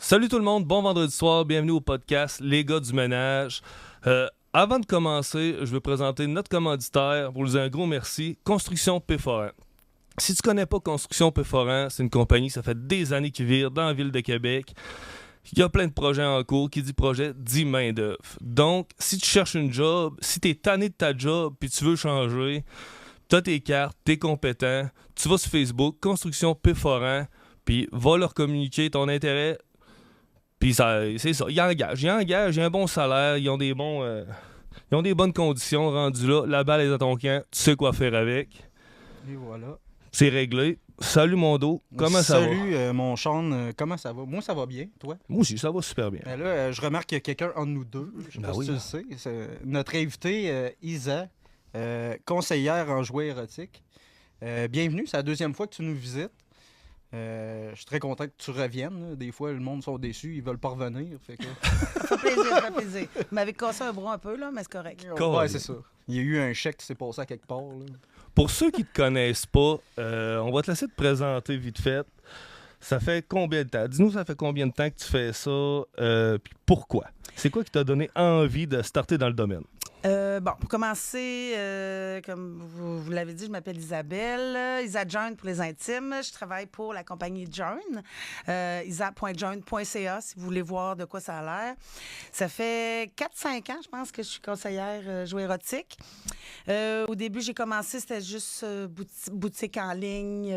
Salut tout le monde, bon vendredi soir, bienvenue au podcast Les gars du ménage. Avant de commencer, je veux présenter notre commanditaire pour lui dire un gros merci, Construction Péforan. Si tu connais pas Construction Péforan, c'est une compagnie, ça fait des années qu'ils vivent dans la ville de Québec. Il y a plein de projets en cours. Qui dit projet, dit main-d'œuvre. Donc, si tu cherches une job, si tu es tanné de ta job puis tu veux changer, tu as tes cartes, tu es compétent, tu vas sur Facebook, Construction Péforan, puis va leur communiquer ton intérêt. Puis c'est ça, ils engagent, il y a un bon salaire, ils ont des bonnes conditions rendus là. La balle est à ton camp, tu sais quoi faire avec. Et voilà. C'est réglé. Salut mon dos, comment ça va? Salut mon Sean, comment ça va? Moi ça va bien, toi? Moi aussi, ça va super bien. Là, je remarque qu'il y a quelqu'un entre nous deux. Je sais pas si tu le sais. C'est notre invitée Isa, conseillère en jouets érotiques. Bienvenue, c'est la deuxième fois que tu nous visites. Je suis très content que tu reviennes. Là. Des fois, le monde sont déçus, ils veulent pas revenir. Fait que... Ça fait plaisir. Vous m'avez cassé un bras un peu, là, mais c'est correct. Ouais, c'est ça. Il y a eu un chèque qui s'est passé à quelque part. Là. Pour ceux qui te connaissent pas, on va te laisser te présenter vite fait. Ça fait combien de temps? Dis-nous, ça fait combien de temps que tu fais ça? Puis pourquoi? C'est quoi qui t'a donné envie de starter dans le domaine? Pour commencer, comme vous l'avez dit, je m'appelle Isabelle. Isa Join pour les intimes. Je travaille pour la compagnie Join. isa.join.ca si vous voulez voir de quoi ça a l'air. Ça fait 4-5 ans, je pense, que je suis conseillère jouets érotiques. Au début, j'ai commencé, c'était juste boutique en ligne,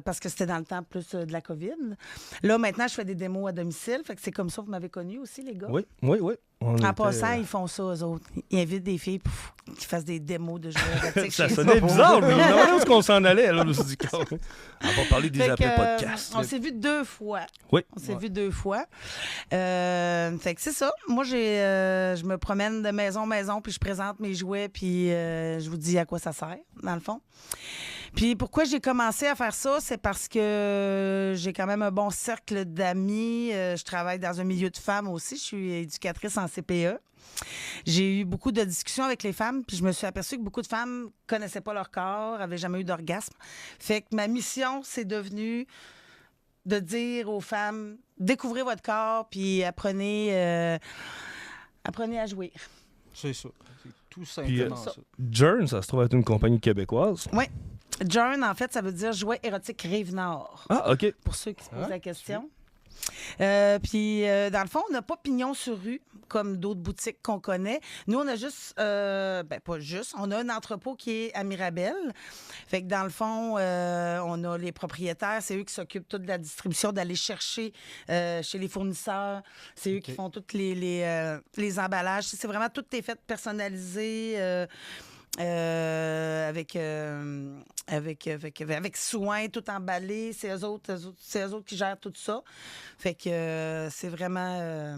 parce que c'était dans le temps plus de la COVID. Là, maintenant, je fais des démos à domicile. Fait que c'est comme ça que vous m'avez connu aussi, les gars. Oui. En passant, ils font ça, eux autres. Ils invitent des filles pour qu'ils fassent des démos de jouets érotiques. Ça sonnait bizarre, mais non, où est-ce qu'on s'en allait? Alors, je me suis dit, on va parler des après-podcasts. On s'est vu 2 fois. Oui. On s'est vu 2 fois. Fait que c'est ça. Moi, je me promène de maison en maison, puis je présente mes jouets, puis je vous dis à quoi ça sert, dans le fond. Puis pourquoi j'ai commencé à faire ça, c'est parce que j'ai quand même un bon cercle d'amis. Je travaille dans un milieu de femmes aussi. Je suis éducatrice en CPE. J'ai eu beaucoup de discussions avec les femmes, puis je me suis aperçue que beaucoup de femmes connaissaient pas leur corps, avaient jamais eu d'orgasme. Fait que ma mission, c'est devenu de dire aux femmes, découvrez votre corps, puis apprenez à jouir. C'est ça. C'est tout simplement ça. Journ, ça se trouve être une compagnie québécoise. Oui. Journ, en fait, ça veut dire jouets érotiques Rive-Nord. Ah, OK. Pour ceux qui se posent la question. Puis, dans le fond, on n'a pas pignon sur rue, comme d'autres boutiques qu'on connaît. Nous, on a juste, pas juste, on a un entrepôt qui est à Mirabel. Fait que dans le fond, on a les propriétaires, c'est eux qui s'occupent toute de la distribution, d'aller chercher chez les fournisseurs. C'est eux qui font tous les emballages. C'est vraiment tout est fait personnalisé. Avec soin, tout emballé. C'est eux autres qui gèrent tout ça. Fait que c'est vraiment...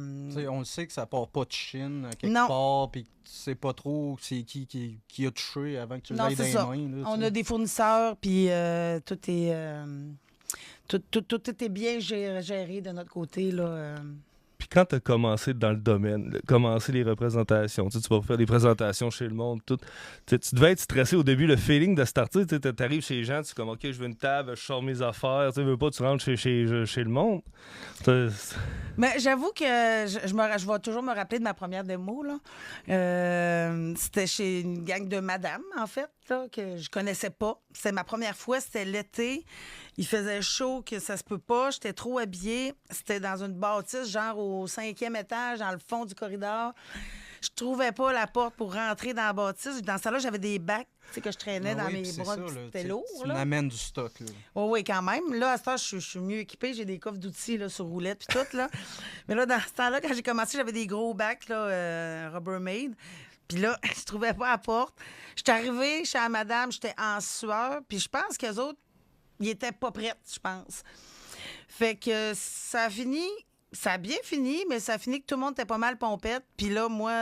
On le sait que ça part pas de Chine quelque part, puis tu sais pas trop c'est qui a touché avant que tu l'aies dans les mains. Là, on a des fournisseurs, puis tout est... Tout est bien géré de notre côté, là. Puis quand tu as commencé dans le domaine, commencé les représentations, tu vas faire des présentations chez le monde, tout, tu devais être stressé au début, le feeling de starter, tu arrives chez les gens, tu es comme, OK, je veux une table, je sors mes affaires, tu veux pas, tu rentres chez le monde. Mais j'avoue que je vais toujours me rappeler de ma première démo, là. C'était chez une gang de madame, en fait, là, que je connaissais pas. C'était ma première fois, c'était l'été. Il faisait chaud, que ça se peut pas. J'étais trop habillée. C'était dans une bâtisse, genre au 5e étage, dans le fond du corridor. Je trouvais pas la porte pour rentrer dans la bâtisse. Dans ça là, j'avais des bacs que je traînais dans mes bras. C'était lourd. Tu m'amènes du stock. Là. Oui, quand même. Là, à ce temps, je suis mieux équipée. J'ai des coffres d'outils là, sur roulette puis tout. Là. Mais là, dans ce temps-là, quand j'ai commencé, j'avais des gros bacs là, Rubbermaid. Puis là, je trouvais pas la porte. J'étais arrivée chez la madame, j'étais en sueur. Puis je pense qu'eux autres, ils étaient pas prêts, je pense. Fait que ça a fini... Ça a bien fini, mais ça a fini que tout le monde était pas mal pompette. Puis là, moi,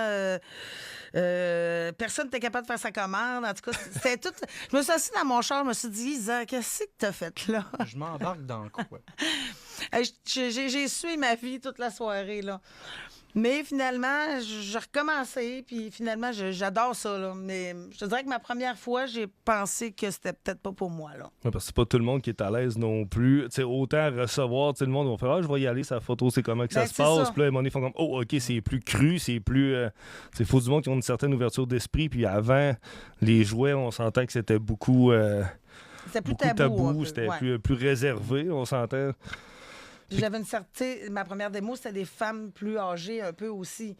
personne n'était capable de faire sa commande. En tout cas, c'était tout... Je me suis assise dans mon char, je me suis dit, Isa, qu'est-ce que t'as fait là? Je m'embarque dans le quoi. J'ai sué ma vie toute la soirée, là. Mais finalement, j'ai recommencé, puis finalement, j'adore ça, là. Mais je te dirais que ma première fois, j'ai pensé que c'était peut-être pas pour moi, là. Ouais, parce que c'est pas tout le monde qui est à l'aise non plus. Tu sais, autant recevoir, tu sais, le monde va faire « Ah, je vais y aller, sa photo, c'est comment que ça se passe. » Ça. Puis là, à un moment donné, ils font comme « Oh, OK, c'est plus cru, c'est plus... Il faut du monde qui ont une certaine ouverture d'esprit. » Puis avant, les jouets, on s'entend que c'était beaucoup... C'était plus beaucoup tabou. C'était plus réservé, on s'entend. J'avais une certaine... Ma première démo, c'était des femmes plus âgées un peu aussi.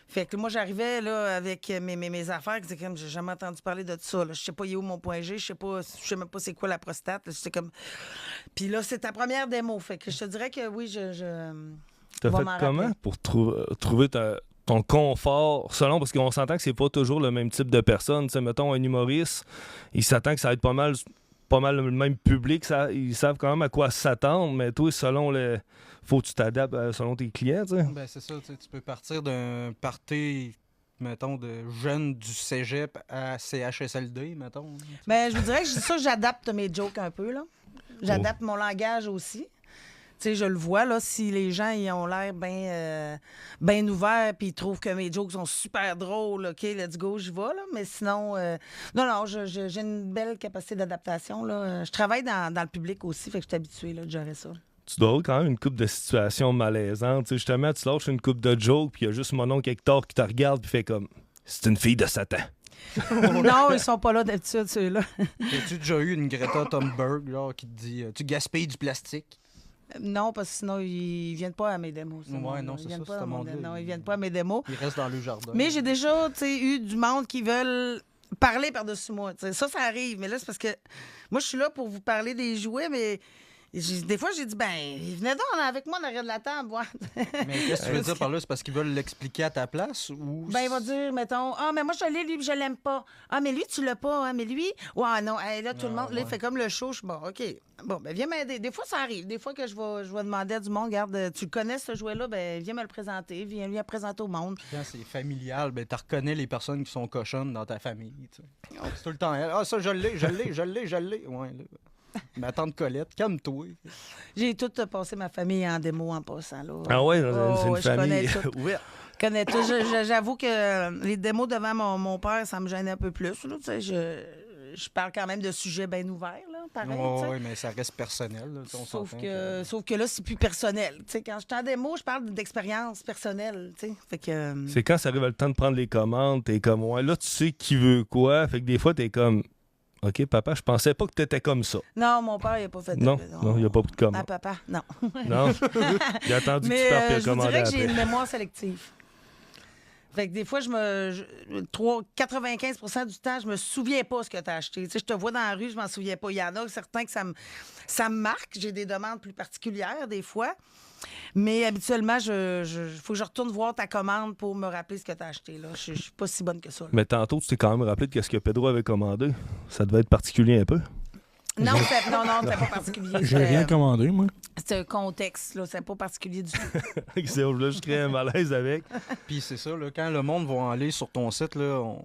Fait que moi, j'arrivais là avec mes affaires, c'est comme, j'ai jamais entendu parler de ça. Là. Je sais pas, il est où mon point G, je sais même pas c'est quoi la prostate. C'est comme... Puis là, c'est ta première démo. Fait que je te dirais que oui, T'as fait comment pour trouver ton confort, selon, parce qu'on s'entend que c'est pas toujours le même type de personne. T'sais, mettons, un humoriste, il s'attend que ça va être pas mal le même public, ils savent quand même à quoi s'attendre, mais toi, selon le... Faut que tu t'adaptes selon tes clients, tu sais. Ben, c'est ça, tu peux partir d'un party, mettons, de jeunes du cégep à CHSLD, mettons. Ben, je vous dirais que ça, j'adapte mes jokes un peu, là. J'adapte mon langage aussi. Tu sais, je le vois, là, si les gens ils ont l'air bien ouverts puis ils trouvent que mes jokes sont super drôles, OK, let's go, j'y vais, là. Mais sinon, non, j'ai une belle capacité d'adaptation, là. Je travaille dans le public aussi, fait que je suis habituée, là, de gérer ça. Tu dois avoir quand même une couple de situations malaisantes. T'sais, justement, tu lâches une couple de jokes puis il y a juste mon oncle Hector qui te regarde puis fait comme « C'est une fille de Satan. » Non, ils sont pas là d'habitude, ceux-là. As-tu déjà eu une Greta Thunberg, genre, qui te dit « Tu gaspilles du plastique? » Non, parce que sinon, ils viennent pas à mes démos. Ouais, non, c'est ça, c'est monde-là. Non, ils viennent pas à mes démos. Ils restent dans le jardin. Mais j'ai déjà, tu sais, eu du monde qui veulent parler par-dessus moi. T'sais. Ça arrive. Mais là, c'est parce que moi, je suis là pour vous parler des jouets, mais des fois, j'ai dit, venez donc avec moi derrière de la table. Ouais. Mais qu'est-ce que tu veux dire par là? C'est parce qu'ils veulent l'expliquer à ta place? Ou... Il va dire, mettons, ah, mais moi, je l'ai, lui, puis je l'aime pas. Ah, mais lui, tu l'as pas. Ah, mais lui, ouais, non. Là, tout le monde, là, il fait comme le show. Je suis bon, OK. Bon, viens m'aider. Des fois, ça arrive. Des fois que je vais demander à du monde, regarde, tu connais ce jouet-là, viens me le présenter. Viens lui présenter au monde. Puis quand c'est familial, tu reconnais les personnes qui sont cochonnes dans ta famille. C'est tout le temps elle. Ah, ça, je l'ai. Ouais, là. Ma tante Colette, calme-toi. J'ai tout passé ma famille en démo en passant. Là. Ah ouais, c'est une famille. Ouais. Je connais tout. J'avoue que les démos devant mon père, ça me gênait un peu plus. Là, je parle quand même de sujets bien ouverts, là, pareil. Oui, mais ça reste personnel. Là, sauf que là, c'est plus personnel. T'sais, quand je suis en démo, je parle d'expérience personnelle. Fait que, c'est quand ça arrive le temps de prendre les commandes, t'es comme, ouais, là, tu sais qui veut quoi. Fait que des fois, t'es comme... OK, papa, je pensais pas que t'étais comme ça. Non, mon père, il a pas fait Non, il a pas pris de commande. Ah, papa, non. Non, il a attendu que tu partes et je vous commander dirais que après. j'ai une mémoire sélective. Fait que des fois, 95% du temps, je me souviens pas ce que tu as acheté. Tu sais, je te vois dans la rue, je m'en souviens pas. Il y en a certains que ça me marque. J'ai des demandes plus particulières des fois. Mais habituellement, faut que je retourne voir ta commande pour me rappeler ce que tu as acheté. Là. Je suis pas si bonne que ça. Là. Mais tantôt, tu t'es quand même rappelé de ce que Pedro avait commandé. Ça devait être particulier un peu. Non, c'était pas particulier. J'ai rien commandé, moi. C'est un contexte, là. C'est pas particulier du tout. Je voulais juste créer un malaise avec. Puis c'est ça, là, quand le monde va aller sur ton site, là,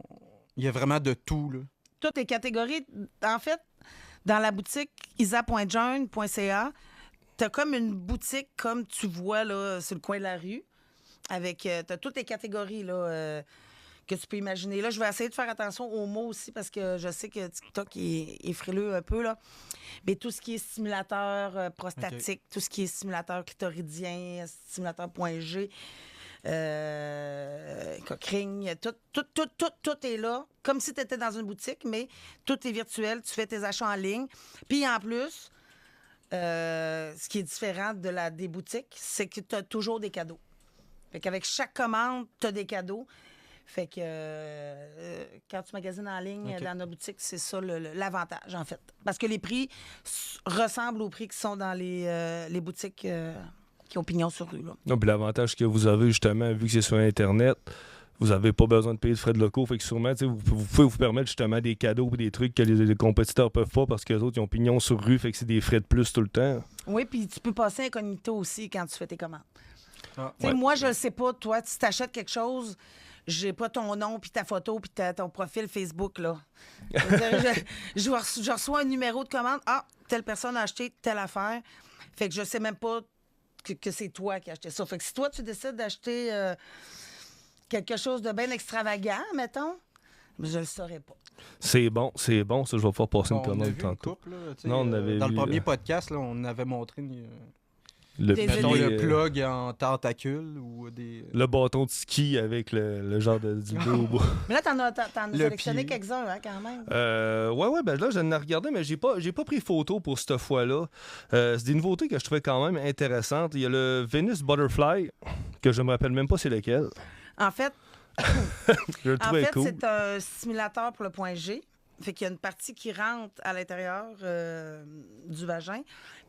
il y a vraiment de tout. Là. Toutes les catégories. En fait, dans la boutique isa.join.ca, t'as comme une boutique comme tu vois là, sur le coin de la rue. Avec t'as toutes les catégories là, que tu peux imaginer. Là, je vais essayer de faire attention aux mots aussi parce que je sais que TikTok est frileux un peu. Là. Mais tout ce qui est stimulateur prostatique, tout ce qui est stimulateur clitoridien, stimulateur point G, cockring, tout est là. Comme si tu étais dans une boutique, mais tout est virtuel. Tu fais tes achats en ligne. Puis en plus, ce qui est différent des boutiques, c'est que tu as toujours des cadeaux. Fait qu'avec chaque commande, tu as des cadeaux. Fait que quand tu magasines en ligne dans nos boutiques, c'est ça l'avantage, en fait. Parce que les prix ressemblent aux prix qui sont dans les boutiques qui ont pignon sur rue. Là. Non, puis l'avantage que vous avez, justement, vu que c'est sur Internet, vous n'avez pas besoin de payer de frais de locaux. Fait que sûrement, vous pouvez vous permettre justement des cadeaux et des trucs que les compétiteurs peuvent pas parce que les autres, ils ont pignon sur rue. Fait que c'est des frais de plus tout le temps. Oui, puis tu peux passer incognito aussi quand tu fais tes commandes. Ah, ouais. Moi, je le sais pas. Toi, si tu achètes quelque chose... J'ai pas ton nom, puis ta photo, puis ton profil Facebook, là. Je reçois un numéro de commande. Ah, telle personne a acheté telle affaire. Fait que je sais même pas que c'est toi qui as acheté ça. Fait que si toi, tu décides d'acheter quelque chose de bien extravagant, mettons, je le saurais pas. C'est bon, ça, je vais pouvoir passer une commande tantôt. Couple, là, non, on avait dans vu, le premier podcast, là, on avait montré mettons, le plug en tentacule ou des... Le bâton de ski avec le genre de dildo au bout. Mais là, t'en as sélectionné pied. quelques-uns, hein, quand même. Ouais, ben là, je l'ai regardé, mais j'ai pas pris photo pour cette fois-là. C'est des nouveautés que je trouvais quand même intéressantes. Il y a le Venus Butterfly, que je me rappelle même pas c'est lequel. En fait, Je le trouvais cool. c'est un simulateur pour le point G. Fait qu'il y a une partie qui rentre à l'intérieur du vagin.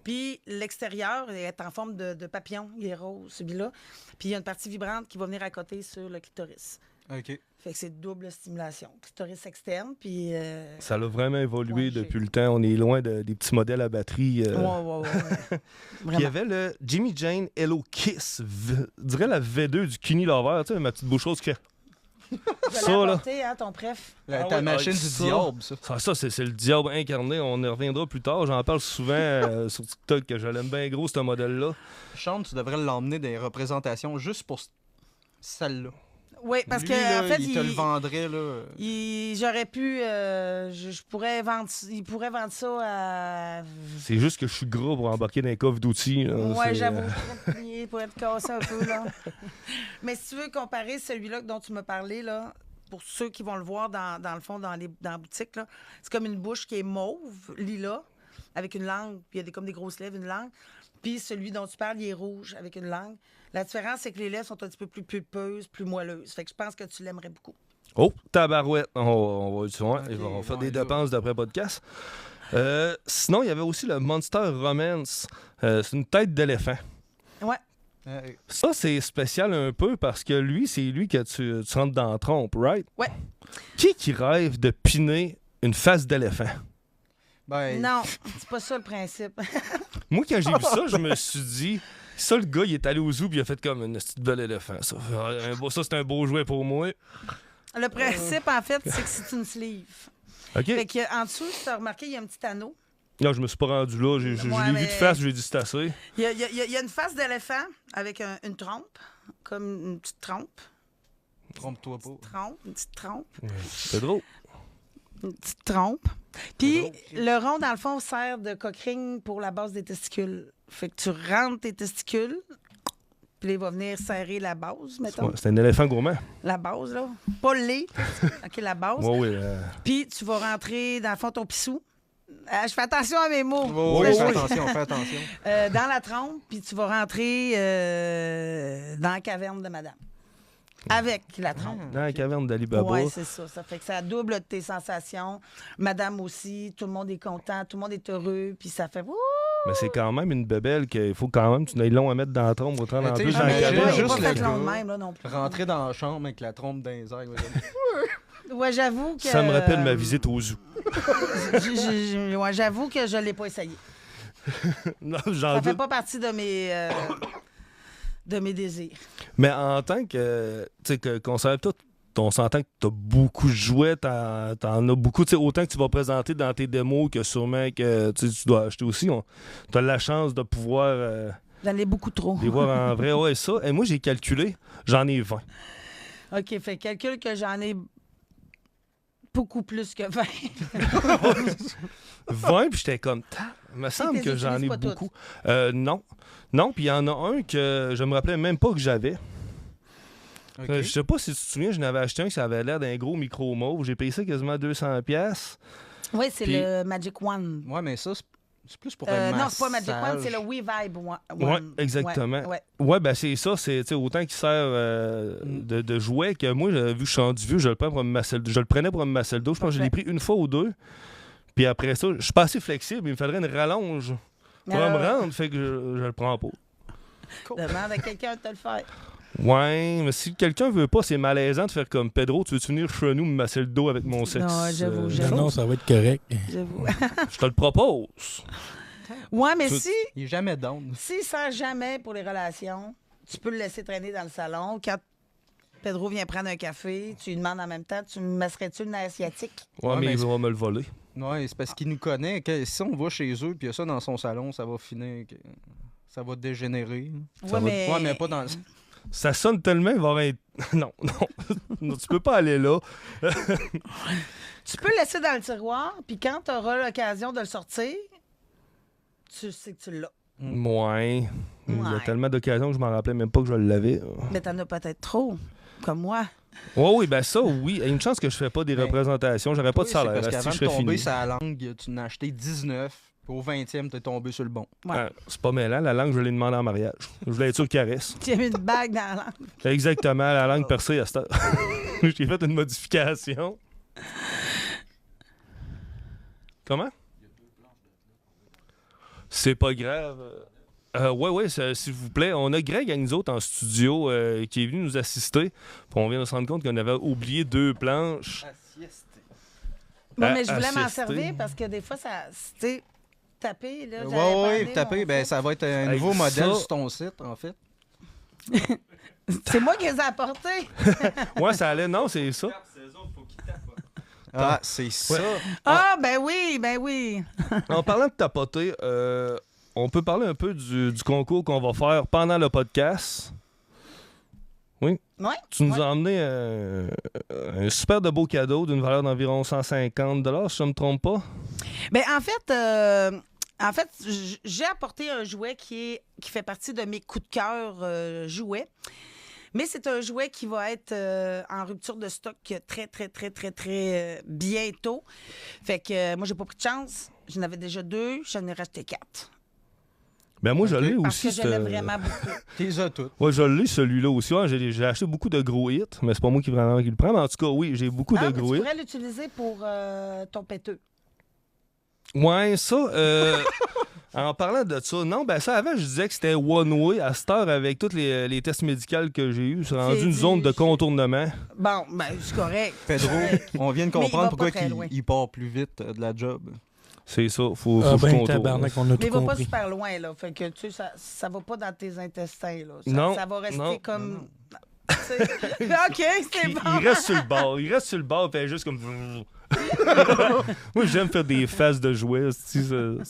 Puis l'extérieur est en forme de papillon. Il est rose, celui-là. Puis il y a une partie vibrante qui va venir à côté sur le clitoris. OK. Fait que c'est double stimulation. Clitoris externe, puis... Ça a vraiment évolué Ouais, depuis le temps. On est loin des petits modèles à batterie. Ouais. Puis il y avait le Jimmy Jane Hello Kiss. Je dirais la V2 du Kini Lover. Tu sais, ma petite boucheuse qui fait... Ça, là. Apporter, hein, ton préf. Ta machine du diable, ça. Ça, c'est le diable incarné. On y reviendra plus tard. J'en parle souvent sur TikTok que je l'aime bien gros, ce modèle-là. Sean, tu devrais l'emmener des représentations juste pour celle-là. Oui, parce Lui, que là, en fait, il te le vendrait, là. J'aurais pu... je pourrais vendre... Il pourrait vendre ça à... C'est juste que je suis gros pour embarquer dans un coffre d'outils. Là. Ouais, j'avoue. Je pourrais te plier pour être cassé un peu, là. Mais si tu veux comparer celui-là dont tu m'as parlé, là, pour ceux qui vont le voir dans le fond, dans la boutique, là, c'est comme une bouche qui est mauve, lilas, avec une langue, puis il y a comme des grosses lèvres, une langue. Puis celui dont tu parles, il est rouge, avec une langue. La différence, c'est que les lèvres sont un petit peu plus pulpeuses, plus moelleuses. Fait que je pense que tu l'aimerais beaucoup. Oh, tabarouette. On va faire des là. dépenses d'après podcast. Sinon, il y avait aussi le Monster Romance. C'est une tête d'éléphant. Ouais. Ça, c'est spécial un peu parce que lui, c'est lui que tu rentres dans la trompe, right? Ouais. Qui rêve de piner une face d'éléphant? Ben, Non, c'est pas ça le principe. Moi, quand j'ai vu ça, je me suis dit... Ça, le gars, il est allé au zoo et il a fait comme une petite belle éléphant. Ça, c'est un beau jouet pour moi. Le principe, en fait, c'est que c'est une sleeve. OK. Fait qu'en dessous, tu as remarqué, il y a un petit anneau. Non, je me suis pas rendu là. Je l'ai vu de face, j'ai dit c'est assez. Il y a une face d'éléphant avec une trompe, comme une petite trompe. trompe-toi pas. Une petite trompe. C'est drôle. Une petite trompe. Puis le rond, dans le fond, sert de coquering pour la base des testicules. Fait que tu rentres tes testicules, puis il va venir serrer la base, mettons. C'est un éléphant gourmand. La base, là. Pas les testicules. OK, la base. Oui. Puis tu vas rentrer, dans le fond, ton pissou. Je fais attention à mes mots. Fais attention. Dans la trompe, puis tu vas rentrer dans la caverne de madame. Avec la trompe. Dans la caverne d'Ali Baba. Oui, c'est ça. Ça fait que ça double tes sensations. Madame aussi, tout le monde est content, tout le monde est heureux, puis ça fait... Mais c'est quand même une bébelle qu'il faut quand même, tu n'aies long à mettre dans la trompe pour te rendre en plus dans la j'imagine caverne. juste pas fait le long de gars même, là, non plus. Rentrer dans la chambre avec la trompe dans les airs. Ouais, j'avoue que... Ça me rappelle ma visite au zoo. Ouais, j'avoue que je ne l'ai pas essayé. Non, Ça fait doute. pas partie de mes désirs. Mais en tant que, tu sais, qu'on savait tout, on s'entend que tu as beaucoup de jouets, t'en as beaucoup, tu sais, autant que tu vas présenter dans tes démos que sûrement que tu dois acheter aussi. Tu as la chance de pouvoir J'en ai beaucoup trop. les voir en vrai. Ouais, ça. Et moi, j'ai calculé, j'en ai 20. OK, fait calcul que j'en ai beaucoup plus que 20. 20, puis j'étais comme, il me semble t'es que j'en ai utilises pas beaucoup. Non, puis il y en a un que je me rappelais même pas que j'avais. Je sais pas si tu te souviens, je n'avais acheté un qui avait l'air d'un gros micro mauve. J'ai payé ça quasiment 200$. Oui, c'est Puis- le Magic One. Ouais, mais ça, c'est plus pour un massage. Non, c'est pas Magic One, c'est le WeVibe One. Ouais, exactement. Ouais. Ouais, ben c'est ça, c'est tu sais, autant qu'il sert de jouet que moi, vu que je suis rendu vieux, je le prends pour me masser le dos. Je le prenais pour me masser le dos. Je pense que je l'ai pris une fois ou deux. Puis après ça, je suis pas assez flexible. Il me faudrait une rallonge pour me rendre, fait que je le prends pas. Demande à quelqu'un de te le faire. Ouais, mais si quelqu'un veut pas, c'est malaisant de faire comme Pedro, tu veux-tu venir chez nous me masser le dos avec mon sexe? Non, j'avoue, Non, ça va être correct. J'avoue. Je te le propose. Ouais, mais Tu- si Il est jamais down. s'il sert jamais pour les relations, tu peux le laisser traîner dans le salon. Quand Pedro vient prendre un café, tu lui demandes en même temps, tu me masserais-tu le nez asiatique? Ouais, Ouais, mais mais il va me le voler. Ouais, c'est parce qu'il nous connaît. Si on va chez eux puis il y a ça dans son salon, ça va finir. ça va dégénérer. Ouais, Mais pas dans le... Ça sonne tellement, il va y avoir non, non, tu peux pas aller là. Tu peux le laisser dans le tiroir, puis quand tu auras l'occasion de le sortir, tu sais que tu l'as. Ouais. Il y a Ouais. tellement d'occasions que je m'en rappelais même pas que je l'avais. Mais t'en as peut-être trop, comme moi. Oui, ben ça, oui. Il y a une chance que je fais pas des Ben, représentations. J'aurais pas de Oui, salaire. c'est parce asti, qu'avant je de serais tomber fini. sa langue, tu en as acheté 19. Puis au 20e, t'es tombé sur le bon. Ouais. Ah, c'est pas mêlant. La langue, je l'ai demandé en mariage. Je voulais être sûr qu'il caresse. Tu as mis une bague dans la langue. Exactement, la langue percée à cette heure. J'ai fait une modification. Comment? C'est pas grave. Ouais, s'il vous plaît. On a Greg avec nous autres en studio qui est venu nous assister. Puis on vient de se rendre compte qu'on avait oublié 2 planches. Bon, mais je voulais m'en assister. servir parce que des fois, ça. Tu sais, taper, là. j'avais Oui, bandé taper, mon ben, foot. ça va être un Hey, nouveau modèle ça- sur ton site, en fait. C'est moi qui les ai apportés. Ouais, ça allait. Non, c'est ça. Ah, c'est ça. Ah, ben oui. En parlant de tapoter, on peut parler un peu du concours qu'on va faire pendant le podcast. Oui. Ouais. Tu nous ouais. as emmené un super de beau cadeau d'une valeur d'environ 150 si je ne me trompe pas. Ben, en fait, j'ai apporté un jouet qui fait partie de mes coups de cœur jouets. Mais c'est un jouet qui va être en rupture de stock très bientôt. Fait que moi, j'ai pas pris de chance. J'en avais déjà 2, j'en ai racheté 4. Ben moi, je Ok. l'ai Parce aussi. que je l'aime vraiment beaucoup. T'es à toutes. Ouais, je l'ai celui-là aussi. Ouais, j'ai acheté beaucoup de gros hits, mais c'est pas moi qui vraiment qui le prends. Mais en tout cas, oui, j'ai beaucoup Ah, de mais tu gros hits. pourrais l'utiliser pour ton péteux. Ouais, ça. En parlant de ça, non, ben ça, avant, je disais que c'était one way. À cette heure, avec tous les tests médicaux que j'ai eus, c'est rendu une dit- zone de contournement. Bon, ben, c'est correct. Pedro, on vient de Mais il va comprendre pas pourquoi très loin. il part plus vite de la job. C'est ça, faut Ah que je ben, contourne. tabarnak, on a Mais tout il va pas compris. super loin, là. Fait que, tu sais, ça va pas dans tes intestins, là. Non, Ça va rester non, comme... Tu sais. OK, c'est Il, bon. il reste sur le bord. Il reste sur le bord, fait juste comme. Moi, j'aime faire des faces de jouets. Ça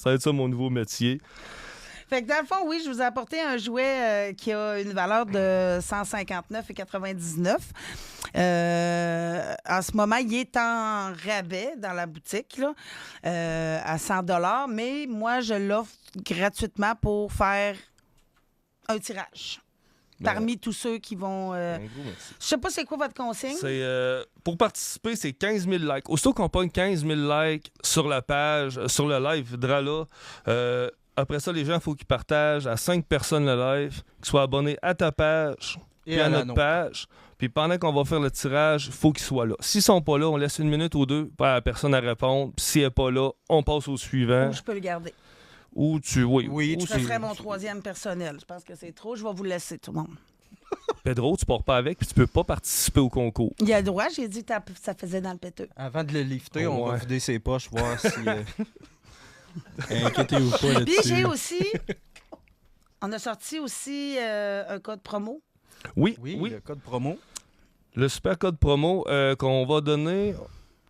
va être ça mon nouveau métier. Fait que dans le fond, oui, je vous ai apporté un jouet qui a une valeur de 159,99. En ce moment, il est en rabais dans la boutique là, à 100 $, mais moi, je l'offre gratuitement pour faire un tirage. Parmi tous ceux qui vont... Un gros merci. Je sais pas c'est quoi votre consigne. C'est, pour participer, c'est 15 000 likes. Aussitôt qu'on pogne 15 000 likes sur la page, sur le live Drala, après ça, les gens, il faut qu'ils partagent à 5 personnes le live, qu'ils soient abonnés à ta page Et puis à à la notre nôtre. page. Puis pendant qu'on va faire le tirage, il faut qu'ils soient là. S'ils sont pas là, on laisse 1 minute ou 2 pour la personne à répondre. Puis s'il n'est pas là, on passe au suivant. Ou je peux le garder. Ou tu... Oui, Oui, ou tu Ce c'est- serait mon 3e personnel. Je pense que c'est trop. Je vais vous le laisser, tout le monde. Pedro, tu pars pas avec, puis tu peux pas participer au concours. Il y a le droit, j'ai dit que ça faisait dans le péteux. Avant de le lifter, on va Ouais. vider ses poches, voir si... Inquiétez-vous pas Puis là-dessus. j'ai aussi... On a sorti aussi un code promo. Oui, Oui, oui. le code promo. Le super code promo qu'on va donner.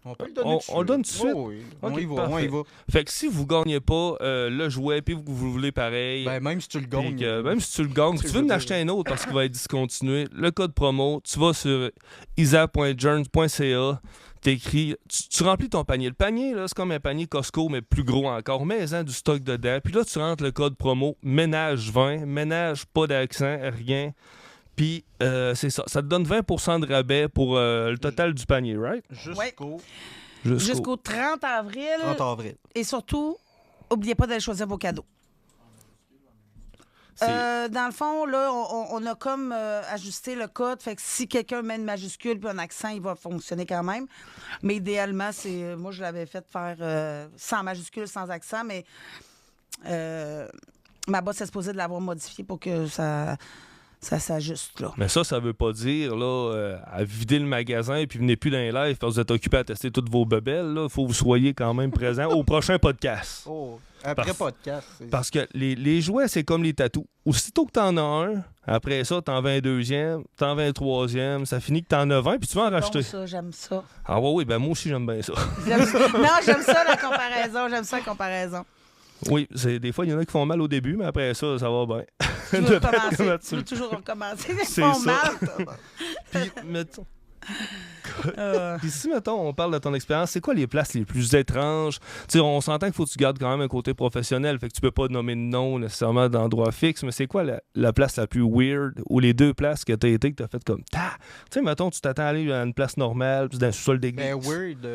On peut le donner On- tout de on le donne tout de suite. suite? Oh oui, Ok, on y va, on parfait. y va. Fait que si vous gagnez pas le jouet, puis vous voulez pareil, Ben, même si tu le puis gagnes. que même si tu le gagnes, Tu tu veux veux en dire- acheter un autre parce qu'il va être discontinué, le code promo, tu vas sur isa.journs.ca, t'écris, tu remplis ton panier. Le panier, là, c'est comme un panier Costco, mais plus gros encore. Mets-en du stock dedans. Puis là, tu rentres le code promo ménage 20, ménage pas d'accent, rien. Puis c'est ça. Ça te donne 20% de rabais pour le total du panier, right? Jusqu'au Jusqu'au 30 avril. 30 avril. Et surtout, n'oubliez pas d'aller choisir vos cadeaux. Dans le fond, là, on a comme ajusté le code. Fait que si quelqu'un met une majuscule puis un accent, il va fonctionner quand même. Mais idéalement, c'est moi, je l'avais fait faire sans majuscule, sans accent, mais ma boss est supposée de l'avoir modifié pour que ça s'ajuste, là. Mais ça veut pas dire là, à vider le magasin et puis venez plus dans les lives parce que vous êtes occupé à tester toutes vos bebelles. Il faut que vous soyez quand même présent au prochain podcast. Oh, après Parce- podcast. Parce que les jouets, c'est comme les tatous. Aussitôt que t'en as un, après ça, t'en veux un deuxième, t'en veux un troisième, ça finit que t'en as 20 puis tu vas en racheter. Bon, ça, j'aime ça. Ah oui, ben moi aussi j'aime bien ça. Non, j'aime ça, la comparaison. J'aime ça, la comparaison. Oui, des fois, il y en a qui font mal au début, mais après ça va bien. Tu veux recommencer. Tu veux toujours recommencer. Ils C'est font ça. mal. Puis, Puis si, mettons, on parle de ton expérience, c'est quoi les places les plus étranges? T'sais, on s'entend qu'il faut que tu gardes quand même un côté professionnel, fait que tu peux pas nommer de nom nécessairement d'endroit fixe, mais c'est quoi la place la plus weird ou les deux places que t'as été que t'as fait comme ta? Tu sais, mettons, tu t'attends à aller à une place normale, puis dans un sous-sol d'église. Ben, weird.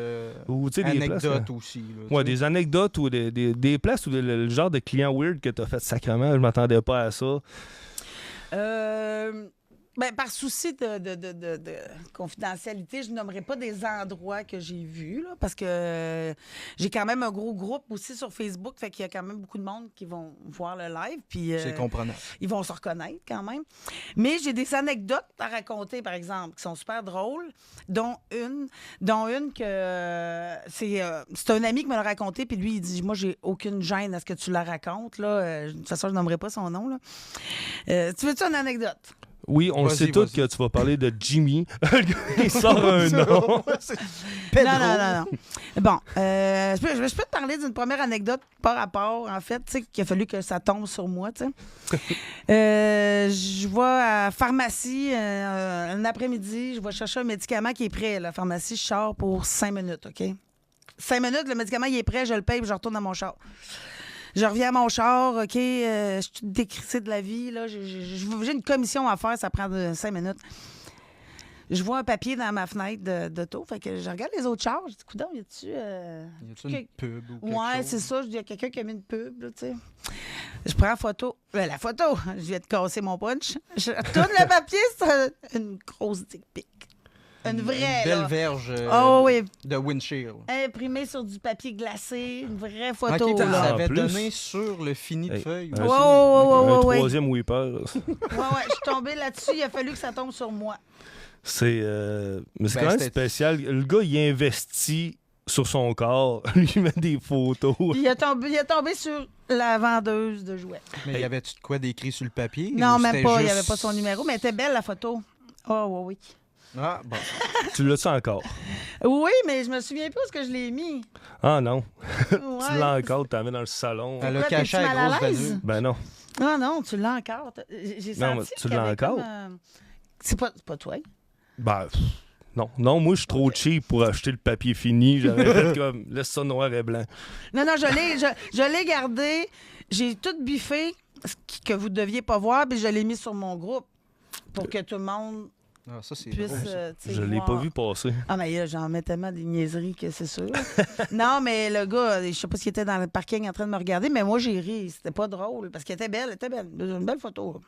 Ou des Anecdotes places, aussi. Là, ouais, tu sais. des anecdotes ou des places où le genre de client weird que t'as fait sacrément, je m'attendais pas à ça. Ben, par souci de confidentialité, je nommerai pas des endroits que j'ai vus, là, parce que j'ai quand même un gros groupe aussi sur Facebook, fait qu'il y a quand même beaucoup de monde qui vont voir le live, puis C'est comprenable. ils vont se reconnaître quand même. Mais j'ai des anecdotes à raconter, par exemple, qui sont super drôles, dont une que c'est un ami qui me l'a raconté, puis lui, il dit, moi, j'ai aucune gêne à ce que tu la racontes, là. De toute façon, je nommerai pas son nom, là. Tu veux-tu une anecdote? Oui, on le Vas-y, sait tous vas-y. que tu vas parler de Jimmy. Il sort un nom. Pedro. Non. Bon, je peux te parler d'une première anecdote par rapport, en fait, tu sais, qu'il a fallu que ça tombe sur moi, tu sais. Je vais à la pharmacie un après-midi, je vais chercher un médicament qui est prêt. La pharmacie, je sors pour 5 minutes, OK? 5 minutes, le médicament, il est prêt, je le paye, puis je retourne à mon char. Je reviens à mon char, OK, je suis toute décrissée de la vie, là. J'ai une commission à faire, ça prend 5 minutes. Je vois un papier dans ma fenêtre d'auto, fait que je regarde les autres chars, je dis, coudonc, y a-tu... Y a-tu une pub ou quelque Ouais, chose? c'est ça, je dis, il y a quelqu'un qui a mis une pub, là, tu sais. Je prends la photo. La photo, je viens de casser mon punch. Je retourne le papier, c'est une grosse dick pic. Une vraie, belle là. verge Oh oui, de windshield. imprimée sur du papier glacé, une vraie photo, OK, là. ça En avait plus. donné sur le fini de Hey, feuille. un- aussi. Un Ouais. troisième whipper. Ouais, je suis tombée là-dessus, il a fallu que ça tombe sur moi. C'est mais c'est Ben, quand même c'était- spécial. Le gars, il investit sur son corps. Lui, il met des photos. Puis il a tombé sur la vendeuse de jouets. Mais y avait-tu de quoi d'écrit sur le papier? Non, ou même c'était pas, il n'y juste- avait pas son numéro, mais elle était belle, la photo. Oh, oui. Ah, bon. Tu l'as-tu encore? Oui, mais je me souviens plus où est-ce que je l'ai mis. Ah non. Ouais. Tu l'as encore, tu t'en mets dans le salon. Elle a Pourquoi, caché t'es-tu la mal à grosse l'aise? vanille. Ben non. Ah non, tu l'as encore. J'ai Non, senti mais tu qu'il y l'as avait encore? comme, c'est pas toi. Ben, non, moi, je suis trop cheap pour acheter le papier fini. J'avais fait comme, laisse ça noir et blanc. Non, je l'ai gardé. J'ai tout biffé, que vous ne deviez pas voir, puis je l'ai mis sur mon groupe pour que tout le monde Ah, ça, c'est puisse. drôle, ça. Tu sais, Je l'ai voir. pas vu passer. Ah, mais là, j'en mets tellement des niaiseries que c'est sûr. Non, mais le gars, je sais pas s'il était dans le parking en train de me regarder, mais moi, j'ai ri. C'était pas drôle parce qu'elle était belle. Elle était belle. Une belle photo.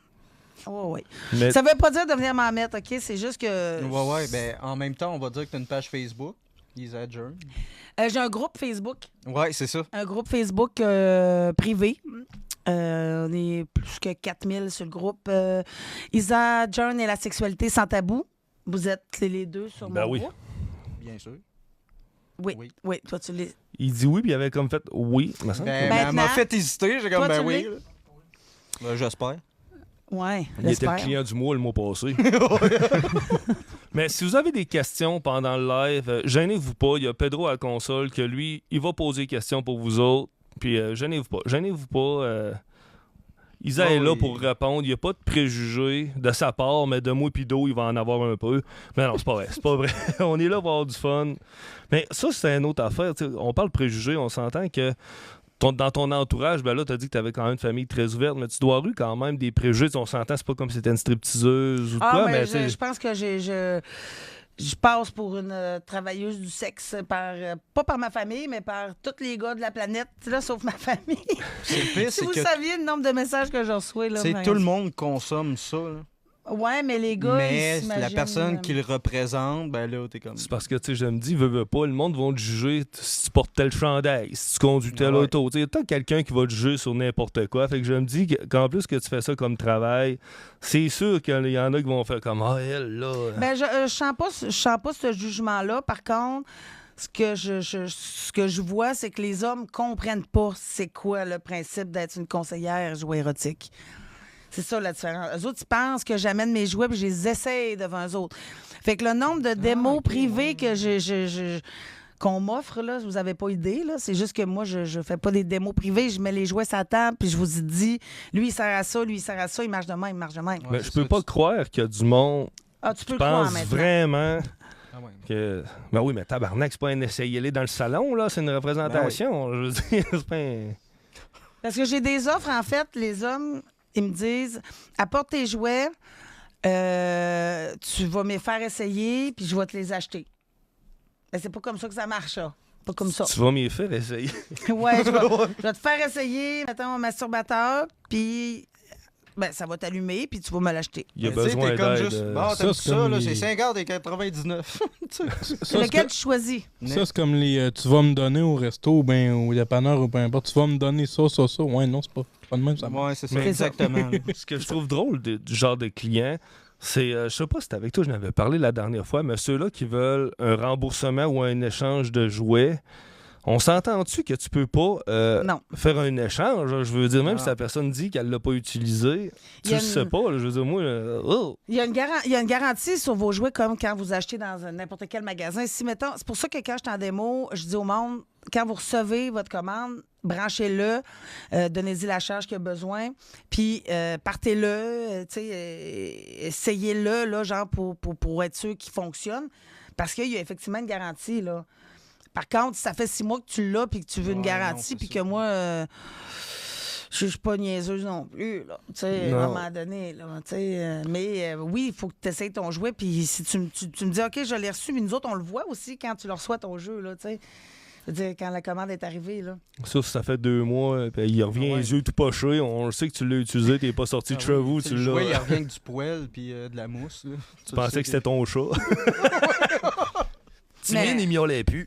Oui. Mais Ça veut pas dire de venir m'en mettre, OK? C'est juste que. Ouais, ben, en même temps, on va dire que tu as une page Facebook. Isa Adjourn. J'ai un groupe Facebook. Ouais, c'est ça. Un groupe Facebook privé. On est plus que 4000 sur le groupe. Isa Adjourn et la sexualité sans tabou. Vous êtes les deux sur Ben mon oui. groupe? Bien sûr. Oui, toi, tu les. il dit oui, puis il avait comme fait oui. me semble. Ben, elle Maintenant- m'a fait hésiter. J'ai comme, Toi, ben tu oui. l'es? là. Ben, j'espère. Ouais, Il était le j'espère. client du mois le mois passé. Mais si vous avez des questions pendant le live, gênez-vous pas. Il y a Pedro à la console que lui, il va poser des questions pour vous autres. Puis gênez-vous pas. Gênez-vous pas. Isa Oh, est là oui. pour répondre. Il n'y a pas de préjugés de sa part, mais de moi et d'eau, il va en avoir un peu. Mais non, c'est pas vrai. C'est pas vrai. On est là pour avoir du fun. Mais ça, c'est une autre affaire. T'sais, on parle préjugés, on s'entend que dans ton entourage, ben là, tu as dit que tu avais quand même une famille très ouverte, mais tu dois avoir eu quand même des préjugés. On s'entend, c'est pas comme si c'était une stripteaseuse ou Ah, quoi, mais mais je pense que je passe pour une travailleuse du sexe pas par ma famille, mais par tous les gars de la planète, là, sauf ma famille. C'est le pire, Si c'est vous que saviez le nombre de messages que je reçois, là. tout le monde consomme ça. Là. Ouais, mais les gars, Mais ils s'imaginent, la personne qui le représente, ben là, t'es comme... c'est parce que, tu sais, je me dis, veux pas, le monde va te juger si tu portes tel chandail, si tu conduis tel Ouais. auto. Tu sais, tant quelqu'un qui va te juger sur n'importe quoi. Fait que je me dis qu'en plus que tu fais ça comme travail, c'est sûr qu'il y en a qui vont faire comme, ah, elle, là. Ben, je sens pas ce jugement-là. Par contre, ce que je vois, c'est que les hommes comprennent pas c'est quoi le principe d'être une conseillère jouet érotique. C'est ça la différence. Eux autres, ils pensent que j'amène mes jouets et je les essaye devant eux autres. Fait que le nombre de démos ok, privées ouais. que qu'on m'offre, là, vous n'avez pas idée. Là. C'est juste que moi, je fais pas des démos privées. Je mets les jouets sur la table, puis je vous dis, lui, il sert à ça, lui, il sert à ça, il marche de même, il marche de même. Mais je peux pas croire qu'il y a du monde Tu peux qui le croire pense maintenant. vraiment Ah ouais. que... Ben oui, mais tabarnak, c'est pas un essai-aller dans le salon, là. C'est une représentation. Je veux dire, c'est pas un... Parce que j'ai des offres, en fait, les hommes, ils me disent, apporte tes jouets, tu vas me les faire essayer, puis je vais te les acheter. Mais c'est pas comme ça que ça marche, ça. Pas comme ça. Tu vas m'y faire essayer. Ouais, je vais te faire essayer, mettons, un masturbateur, puis ça va t'allumer, puis tu vas me l'acheter. Il y a Mais tu sais, besoin t'es comme d'aide. juste, bon, Ça, t'aimes c'est ça, comme là, les- c'est 50,99. Ça, Lequel tu choisis? ça, c'est comme les tu vas me donner au resto ou bien au dépanneur ou peu importe. Tu vas me donner ça. Ouais, non, c'est pas de même. Ça Ouais, c'est ça, Mais- exactement. Ce que je trouve drôle du genre de client, c'est, je sais pas si c'était avec toi, je n'avais parlé la dernière fois, mais ceux-là qui veulent un remboursement ou un échange de jouets, on s'entend-tu que tu peux pas Non. faire un échange? Je veux dire, même Ah. si la personne dit qu'elle l'a pas utilisé, Il tu y a le sais une- pas. Là, je veux dire, moi, oh. Il y a une garantie sur vos jouets comme quand vous achetez dans n'importe quel magasin. Si, mettons, c'est pour ça que quand je suis en démo, je dis au monde, quand vous recevez votre commande, branchez-le, donnez-y la charge qu'il a besoin, puis partez-le, essayez-le, là, genre pour être sûr qu'il fonctionne, parce qu'il y a effectivement une garantie, là. Par contre, si ça fait 6 mois que tu l'as puis que tu veux une Ouais, garantie, non, c'est puis ça. que moi, je suis pas niaiseuse non plus, là. Tu sais, à Non. un moment donné, là. Tu sais, mais oui, il faut que tu essayes ton jouet. Puis si tu me dis, OK, je l'ai reçu, mais nous autres, on le voit aussi quand tu le reçois ton jeu, là. Tu sais, je veux dire, quand la commande est arrivée, là. Ça fait 2 mois, puis il revient Ouais. les yeux tout pochés. On le sait que tu l'as utilisé, t'es pas sorti de Ah chez oui, vous, tu tu sais, le jouet, il l'as. revient avec du poêle puis de la mousse. Là. Tu pensais que c'était ton chat. Mais- il miaulait plus.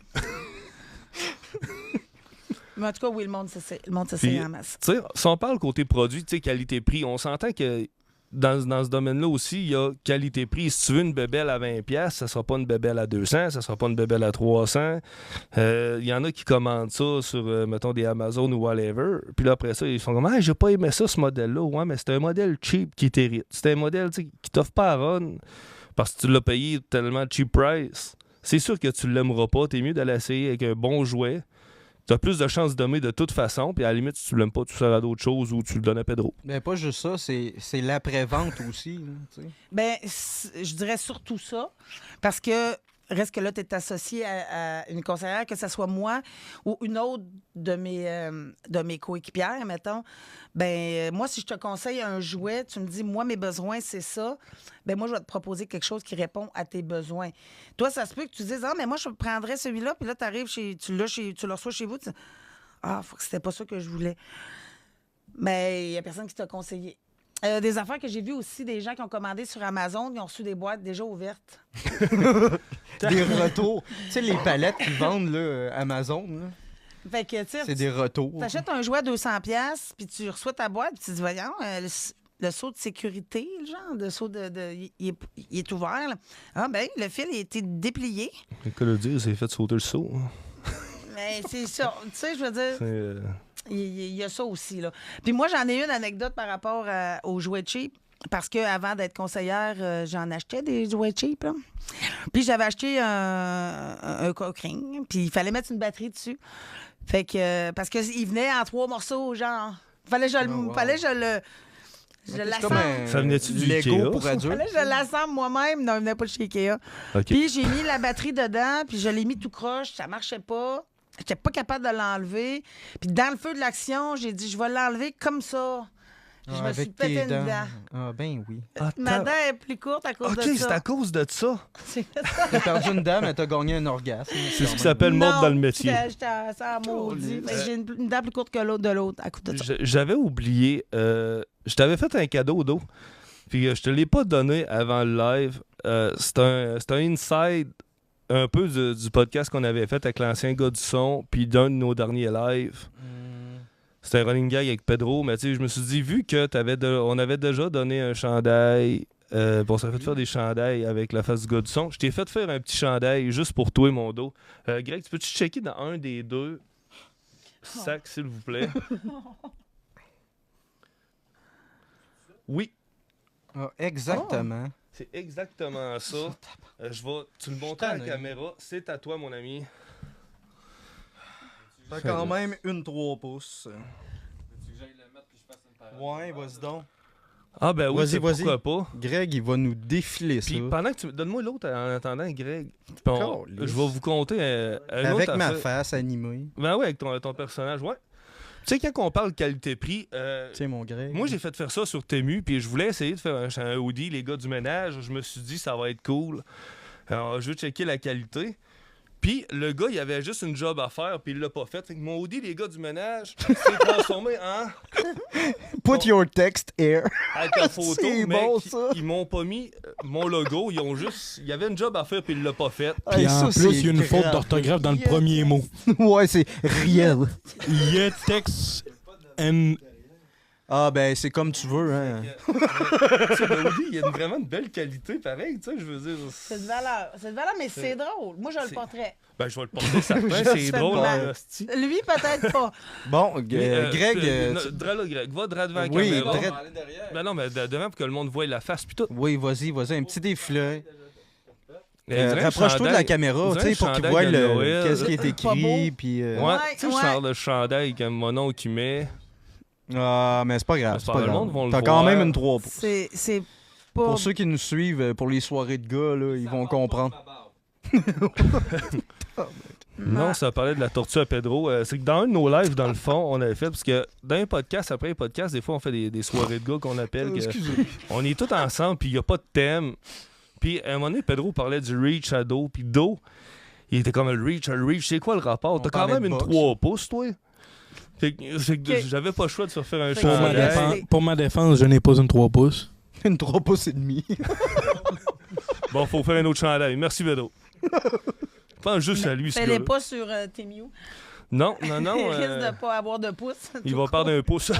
Mais en tout cas, oui, le monde s'essaye Puis, en masse. Tu sais, si on parle côté produit, tu sais, qualité-prix, on s'entend que dans ce domaine-là aussi, il y a qualité-prix. Si tu veux une bébelle à 20$, ça sera pas une bébelle à 200, ça sera pas une bébelle à 300. Il y en a qui commandent ça sur, mettons, des Amazon ou whatever. Puis là, après ça, ils font comme « Ah, j'ai pas aimé ça, ce modèle-là. » Ouais, mais c'est un modèle cheap qui t'hérite. C'est un modèle, tu sais, qui t'offre pas à run parce que tu l'as payé tellement cheap price. C'est sûr que tu l'aimeras pas. T'es mieux d'aller essayer avec un bon jouet. T'as plus de chances d'aimer de toute façon, puis à la limite, si tu l'aimes pas, tu sers à d'autres choses ou tu le donnes à Pedro. Mais pas juste ça, c'est l'après-vente aussi. Là, tu sais. Ben, je dirais surtout ça, parce que reste que là, tu es associé à une conseillère, que ce soit moi ou une autre de mes coéquipières, mettons. Ben, moi, si je te conseille un jouet, tu me dis, moi, mes besoins, c'est ça, ben moi, je vais te proposer quelque chose qui répond à tes besoins. Toi, ça se peut que tu dises, ah, mais moi, je prendrais celui-là, puis là, tu arrives tu le reçois chez vous, tu dis, ah, faut que c'était pas ça que je voulais. Mais il n'y a personne qui t'a conseillé. Des affaires que j'ai vues aussi, des gens qui ont commandé sur Amazon, qui ont reçu des boîtes déjà ouvertes. Des retours. Tu sais, les palettes qu'ils vendent là, Amazon, là, Fait que, tu sais, c'est des retours. t'achètes un jouet à 200$, puis tu reçois ta boîte, puis tu te dis, voyons, le seau de sécurité, le genre, le seau il est ouvert. Là. Ah, ben, le fil a été déplié. C'est que le dire, c'est fait sauter le seau. Mais c'est ça. Tu sais, je veux dire, C'est, il y a ça aussi, là. Puis moi, j'en ai une anecdote par rapport aux jouets cheap. Parce qu'avant d'être conseillère, j'en achetais des jouets cheap. Là. Puis j'avais acheté un cockring, puis il fallait mettre une batterie dessus. Fait que parce qu'il venait en 3 morceaux, genre. Fallait que wow. je C'est l'assemble. comme un Ça venait-tu du Lego Ikea, pour ça? adultes. Fallait que je l'assemble moi-même. Non, il venait pas de chez Ikea. OK. Puis j'ai mis la batterie dedans, puis je l'ai mis tout croche, ça marchait pas. J'étais pas capable de l'enlever. Puis dans le feu de l'action, j'ai dit, je vais l'enlever comme ça. Puis je me suis avec pété tes une dents. dent. Ah, ben oui. Ma dent est plus courte à cause OK, de c'est ça. à cause de ça. C'est T'as perdu une dent, mais t'as gagné un orgasme. C'est ce qui s'appelle mordre Non, dans le métier. J'étais ça maudit. Câlisse. Mais j'ai une dent plus courte que l'autre de l'autre à cause de ça. J'avais oublié. Je t'avais fait un cadeau d'eau. Puis je te l'ai pas donné avant le live. C'est un inside un peu du podcast qu'on avait fait avec l'ancien gars du son, puis d'un de nos derniers lives. C'était un running gag avec Pedro, mais tu sais, je me suis dit, vu que on avait déjà donné un chandail, on s'est fait faire des chandails avec la face du gars du son, je t'ai fait faire un petit chandail juste pour toi et mon dos. Greg, tu peux-tu checker dans un des deux sacs, s'il vous plaît? Oui, Ah, exactement. c'est exactement ça. Tu le montrer à la tanné. caméra. C'est à toi, mon ami. T'as quand même une 3 pouces. Ouais, vas-y donc. Ah ben oui, Vas-y. pourquoi pas. Greg, il va nous défiler ça. Puis pendant que tu... Donne-moi l'autre en attendant, Greg. Puis Calisse. je vais vous conter un Avec autre ma affaire. face animée. Ben ouais, avec ton personnage, ouais. Tu sais, quand on parle qualité-prix, Tiens, mon Greg. moi j'ai fait faire ça sur Temu, puis je voulais essayer de faire un hoodie, les gars du ménage. Je me suis dit, ça va être cool. Alors, je veux checker la qualité. Puis le gars, il avait juste une job à faire, puis il l'a pas fait. Fait que mon hoodie, les gars du ménage, s'est transformé en... Put your text here. Avec la photo, C'est mais bon, ça. ils m'ont pas mis mon logo. Ils ont juste... Il y avait une job à faire, puis il l'a pas fait. Puis Hey, en ça, plus, c'est il y a une faute grave. d'orthographe dans le premier mot. Ouais, c'est réel. Yetex and... Ah, ben, c'est comme tu veux, hein. Tu sais, le hoodie, il y a vraiment une belle qualité, pareil. Tu sais, je veux dire... C'est de valeur, mais c'est drôle. Moi, je le C'est- porterais. Ben, je vais le porter certain. C'est fais drôle, mal. en hostie. Lui, peut-être pas. Bon, Mais, Greg... Dra là, Greg. Va dra devant la Oui, caméra. dra- Ben non, mais devant pour que le monde voie la face, puis tout. Oui, vas-y, un petit défilé. Il dirait un Rapproche-toi de la chandail- caméra, il tu dirait sais, un pour qu'ils chandail voient de le... Noël. qu'est-ce qui est Pas beau. écrit, puis... Ouais, Ouais, tu sais, le ouais. genre de chandail que mon oncle qui met. Ah, mais c'est pas grave, C'est c'est pas pas le grave. monde vont le T'as quand voir. même une 3 pouces. C'est pas... Pour ceux qui nous suivent, pour les soirées de gars, là, ils vont comprendre. Non, ça parlait de la tortue à Pedro. C'est que dans un de nos lives, dans le fond, on avait fait, parce que dans un podcast, après un podcast, des fois, on fait des soirées de gars qu'on appelle. Excusez. On est tous ensemble, puis il n'y a pas de thème. Puis à un moment donné, Pedro parlait du reach à dos, puis dos, il était comme le reach, c'est quoi le rapport? On T'as quand parlait même de une boxe. 3 pouces, toi? Fait que Ok. j'avais pas le choix de se faire un Fait que chandail. pour Pour ma défense, je n'ai pas une 3 pouces. Une 3 pouces et demi. Bon, faut faire un autre chandail. Merci, Pedro. Je pense juste à lui, ce Fais-les gars-là. pas sur Temu. Non. Il risque de pas avoir de pouce. Il va perdre un pouce.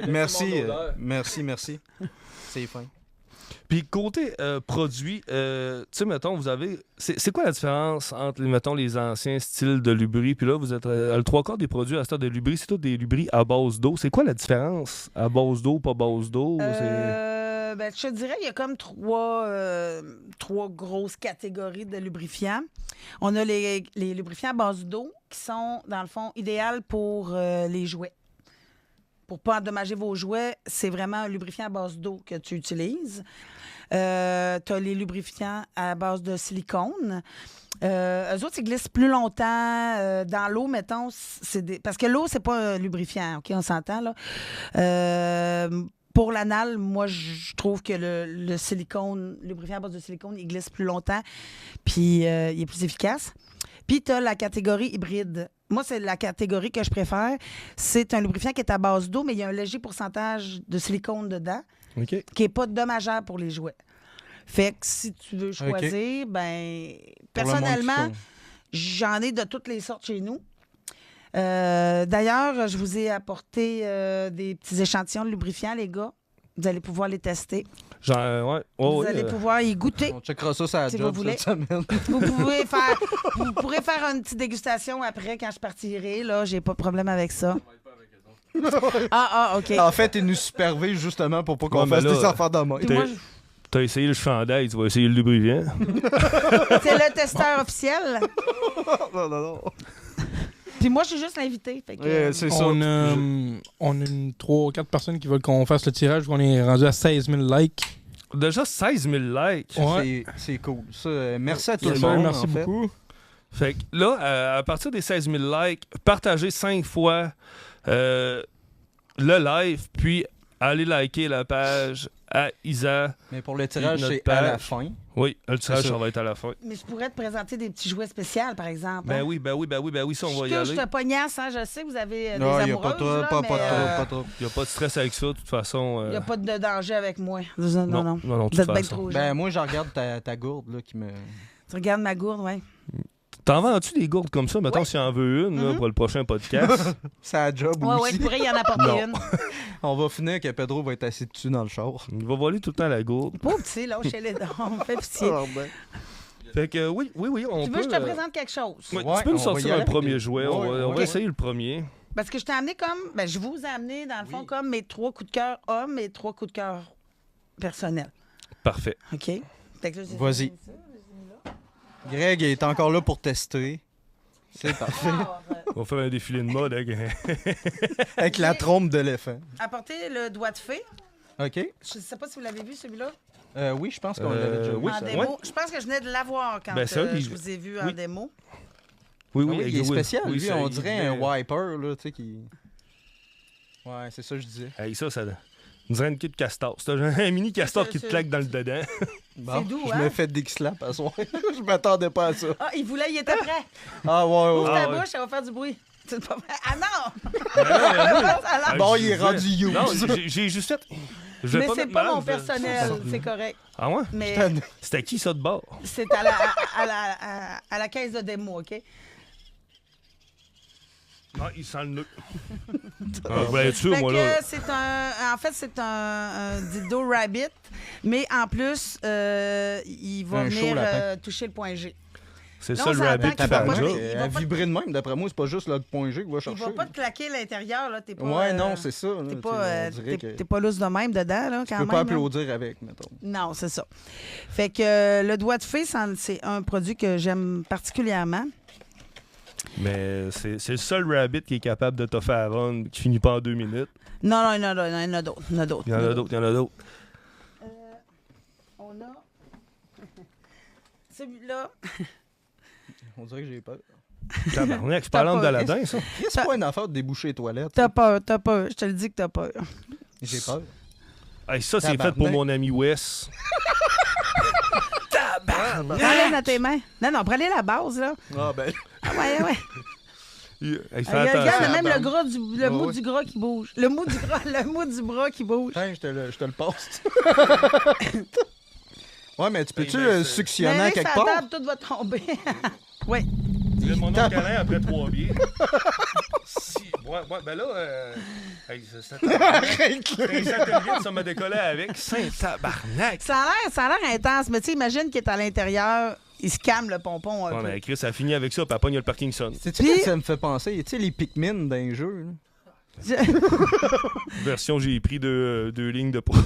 Merci, Tout le monde au merci. C'est fin. Puis côté produit, tu sais, mettons, vous avez... C'est quoi la différence entre, mettons, les anciens styles de Lubri, puis là, vous êtes... le 3/4 des produits à ce stade de Lubri, c'est tous des Lubri à base d'eau. C'est quoi la différence? À base d'eau, pas base d'eau? Ben, je te dirais, il y a comme trois grosses catégories de lubrifiants. On a les lubrifiants à base d'eau qui sont, dans le fond, idéales pour les jouets. Pour pas endommager vos jouets, c'est vraiment un lubrifiant à base d'eau que tu utilises. Tu as les lubrifiants à base de silicone. Eux autres, ils glissent plus longtemps dans l'eau, mettons. Parce que l'eau, c'est pas un lubrifiant, OK? On s'entend, là. Pour l'anal, moi, je trouve que le silicone, le lubrifiant à base de silicone, il glisse plus longtemps, puis il est plus efficace. Puis tu as la catégorie hybride. Moi, c'est la catégorie que je préfère. C'est un lubrifiant qui est à base d'eau, mais il y a un léger pourcentage de silicone dedans, OK. qui n'est pas dommageable pour les jouets. Fait que si tu veux choisir, ben personnellement, j'en ai de toutes les sortes chez nous. D'ailleurs, je vous ai apporté des petits échantillons de lubrifiants, les gars. Vous allez pouvoir les tester. Genre, ouais. Vous allez pouvoir y goûter. On checkera ça sur la Si job vous voulez. cette semaine. Vous pourrez faire une petite dégustation après quand je partirai. Là, j'ai pas de problème avec ça. OK. En fait, il nous supervise justement pour pas qu'on Ouais, mais fasse là, des affaires de même. Puis moi, T'as essayé le chandail, tu vas essayer le lubrifiant. c'est le testeur officiel. Non. Puis moi, je suis juste l'invité. Fait que, C'est ça. On a une 3 ou 4 personnes qui veulent qu'on fasse le tirage. On est rendu à 16 000 likes. Déjà 16 000 likes. Ouais. C'est cool. Ça, merci à tout le Yes, sir, monde. merci en fait. beaucoup. Fait que là, à partir des 16 000 likes, partagez 5 fois le live, puis allez liker la page à Isa. Mais pour le tirage, Notre c'est à la page. fin. Oui, le tirage, C'est ça. ça va être à la fin. Mais je pourrais te présenter des petits jouets spéciaux, par exemple. Ben hein. oui, ça, on va y Je aller. te pognasse, hein, je sais, vous avez des Non, il n'y a amoureuses, pas trop, là, pas mais, trop. Il n'y a pas de stress avec ça, de toute façon. Il n'y a pas de danger avec moi. Non. Non, de Vous toute êtes bien façon. trop Ben, jeune. moi, je regarde ta gourde là, qui me. Tu regardes ma gourde, oui. T'en vends-tu des gourdes comme ça? Mettons, Oui. si en veux une là, pour le prochain podcast. C'est la job Oui, aussi. tu pourrais y en apporter Non. une. On va finir que Pedro va être assis dessus dans le char. Il va voler tout le temps la gourde. Pauvre petit, là, chez les dents. On me fait pitié. Fait que oui, on Tu peut... veux que je te présente quelque chose? Oui, Ouais, tu peux on nous va y sortir aller un premier avec- jouet. Ouais, On va ouais. essayer le premier. Parce que je t'ai amené comme. Ben, je vous ai amené, dans le fond, comme mes 3 coups de cœur hommes et 3 coups de cœur personnels. Parfait. OK? Fait que là, j'ai Vas-y. mis ça, Greg est encore là pour tester. C'est parfait. Alors, On va faire un défilé de mode Avec la trompe de l'éléphant. Apportez le doigt de fée. OK. Je sais pas si vous l'avez vu, celui-là. Oui, je pense qu'on l'avait déjà vu. oui, En ça- démo. ouais. Je pense que je venais de l'avoir quand Ben, ça, il- je vous ai vu en oui. démo. Oui, Ah oui, il est spécial. Oui, lui, ça, on il dirait venait- un wiper, là, tu sais, qui... Ouais, c'est ça que je disais. Hey, ça on dirait une queue de castor. C'est un mini castor qui te claque dans le dedans. Bon, doux, je hein? me fais des slaps à soir. Je m'attendais pas à ça. Ah, il était prêt. Ah, ouais, Ouvre ouais. ta ouais. bouche, ça va faire du bruit. C'est pas vrai. Ah non! Ah, Bon, je il est disais- rendu use. Non, j'ai juste fait. Je vais Mais pas c'est mettre pas malade, mon je vais- personnel, c'est correct. Ah ouais? Mais C'était qui ça de bord? c'est à la caisse de démo, OK? Ah, il sent le nœud. Ah, je voulais être sûr, Fait moi, que là. c'est en fait, c'est un dildo rabbit, mais en plus, il va Un show venir lapin. toucher le point G. C'est Là, ça on le s'entend rabbit qu'il qui va fait pas le te- job. il va À pas- vibrer de même, d'après moi, c'est pas juste le point G qui va Il chercher. va pas te claquer l'intérieur, là. T'es pas, Ouais, non, c'est ça. là, T'es tu pas, sais, on dirait que t'es pas lousse de même dedans, là, tu quand peux même. pas là. applaudir avec, mettons. Non, c'est ça. Fait que le doigt de fée, c'est un produit que j'aime particulièrement. Mais c'est le seul rabbit qui est capable de te faire vendre qui finit pas en 2 minutes. Non, il y en a d'autres. Il y en a d'autres, il y en a d'autres. On a celui-là. On dirait que j'ai peur. Tabarnak, c'est pas T'as l'âme pas- d'Aladin, ça. C'est pas une affaire de déboucher les toilettes. T'as peur. Je te le dis que t'as peur. J'ai peur. Hey, ça, c'est fait Tabarnak. pour mon ami Wes. Prends-les dans tes mains. Non, prends-les la base, là. Ah, ben. Ah, ouais. Il fait Regarde, attention. même le gras le mou oui. du gras qui bouge. Le mou du bras qui bouge. Tiens, je te le passe. Ouais, mais tu peux-tu Ben, c'est- suctionner à Mais quelque sur la part? table, tout va tomber. Oui. C'est mon oncle câlin après 3 bières. Si, ouais, ben là, hey, c'est un satellite, ça m'a décollé avec. Saint-tabarnak! Ça a l'air intense, mais tu sais, imagine qu'il est à l'intérieur, il se calme le pompon un Ouais, peu. mais Chris, ça a fini avec ça, puis après, il y a le Parkinson. C'est-tu Puis- que ça me fait penser? Tu sais, les Pikmin dans les jeux, là? Version, j'ai pris deux lignes de poids.